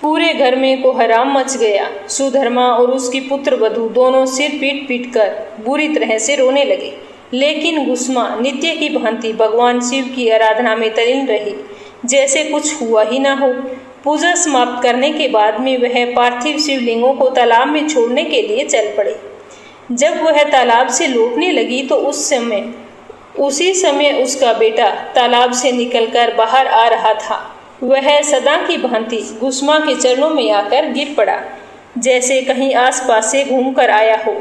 पूरे घर में कोहराम मच गया। सुधर्मा और उसकी पुत्र वधू दोनों सिर पीट पीट कर बुरी तरह से रोने लगे, लेकिन गुस्मा नित्य की भांति भगवान शिव की आराधना में तल्लीन रही, जैसे कुछ हुआ ही ना हो। पूजा समाप्त करने के बाद में वह पार्थिव शिवलिंगों को तालाब में छोड़ने के लिए चल पड़े। जब वह तालाब से लौटने लगी तो उसी समय उसका बेटा तालाब से निकलकर बाहर आ रहा था। वह सदा की भांति गुस्मा के चरणों में आकर गिर पड़ा, जैसे कहीं आसपास से घूमकर आया हो।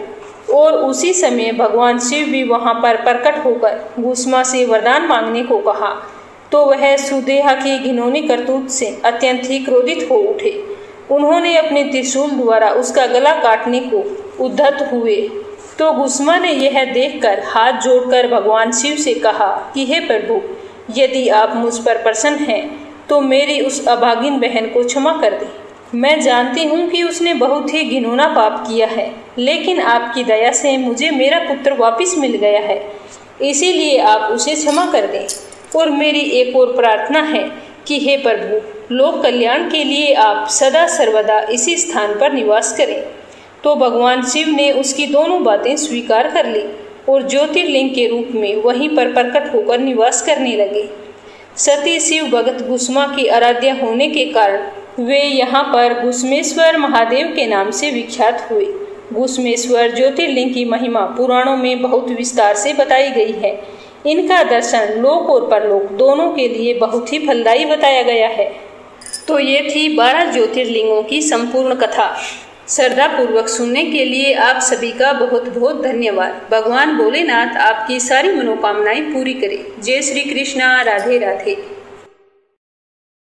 और उसी समय भगवान शिव भी वहां पर प्रकट होकर गुस्मा से वरदान मांगने को कहा। तो वह सुदेहा की घिनौनी करतूत से अत्यंत ही क्रोधित हो उठे। उन्होंने अपने त्रिशूल द्वारा उसका गला काटने को उद्यत हुए। तो गुस्मा ने यह देखकर हाथ जोड़कर भगवान शिव से कहा कि हे प्रभु, यदि आप मुझ पर प्रसन्न हैं तो मेरी उस अभागिन बहन को क्षमा कर दें। मैं जानती हूँ कि उसने बहुत ही घिनौना पाप किया है, लेकिन आपकी दया से मुझे मेरा पुत्र वापस मिल गया है, इसीलिए आप उसे क्षमा कर दें। और मेरी एक और प्रार्थना है कि हे प्रभु, लोक कल्याण के लिए आप सदा सर्वदा इसी स्थान पर निवास करें। तो भगवान शिव ने उसकी दोनों बातें स्वीकार कर ली और ज्योतिर्लिंग के रूप में वहीं पर प्रकट होकर निवास करने लगे। सती शिव भगत गुस्मा की आराध्या होने के कारण वे यहाँ पर गुस्मेश्वर महादेव के नाम से विख्यात हुए। गुस्मेश्वर ज्योतिर्लिंग की महिमा पुराणों में बहुत विस्तार से बताई गई है। इनका दर्शन लोक और परलोक दोनों के लिए बहुत ही फलदायी बताया गया है। तो ये थी 12 ज्योतिर्लिंगों की संपूर्ण कथा। श्रद्धा पूर्वक सुनने के लिए आप सभी का बहुत बहुत धन्यवाद। भगवान भोलेनाथ आपकी सारी मनोकामनाएं पूरी करे। जय श्री कृष्णा। राधे राधे।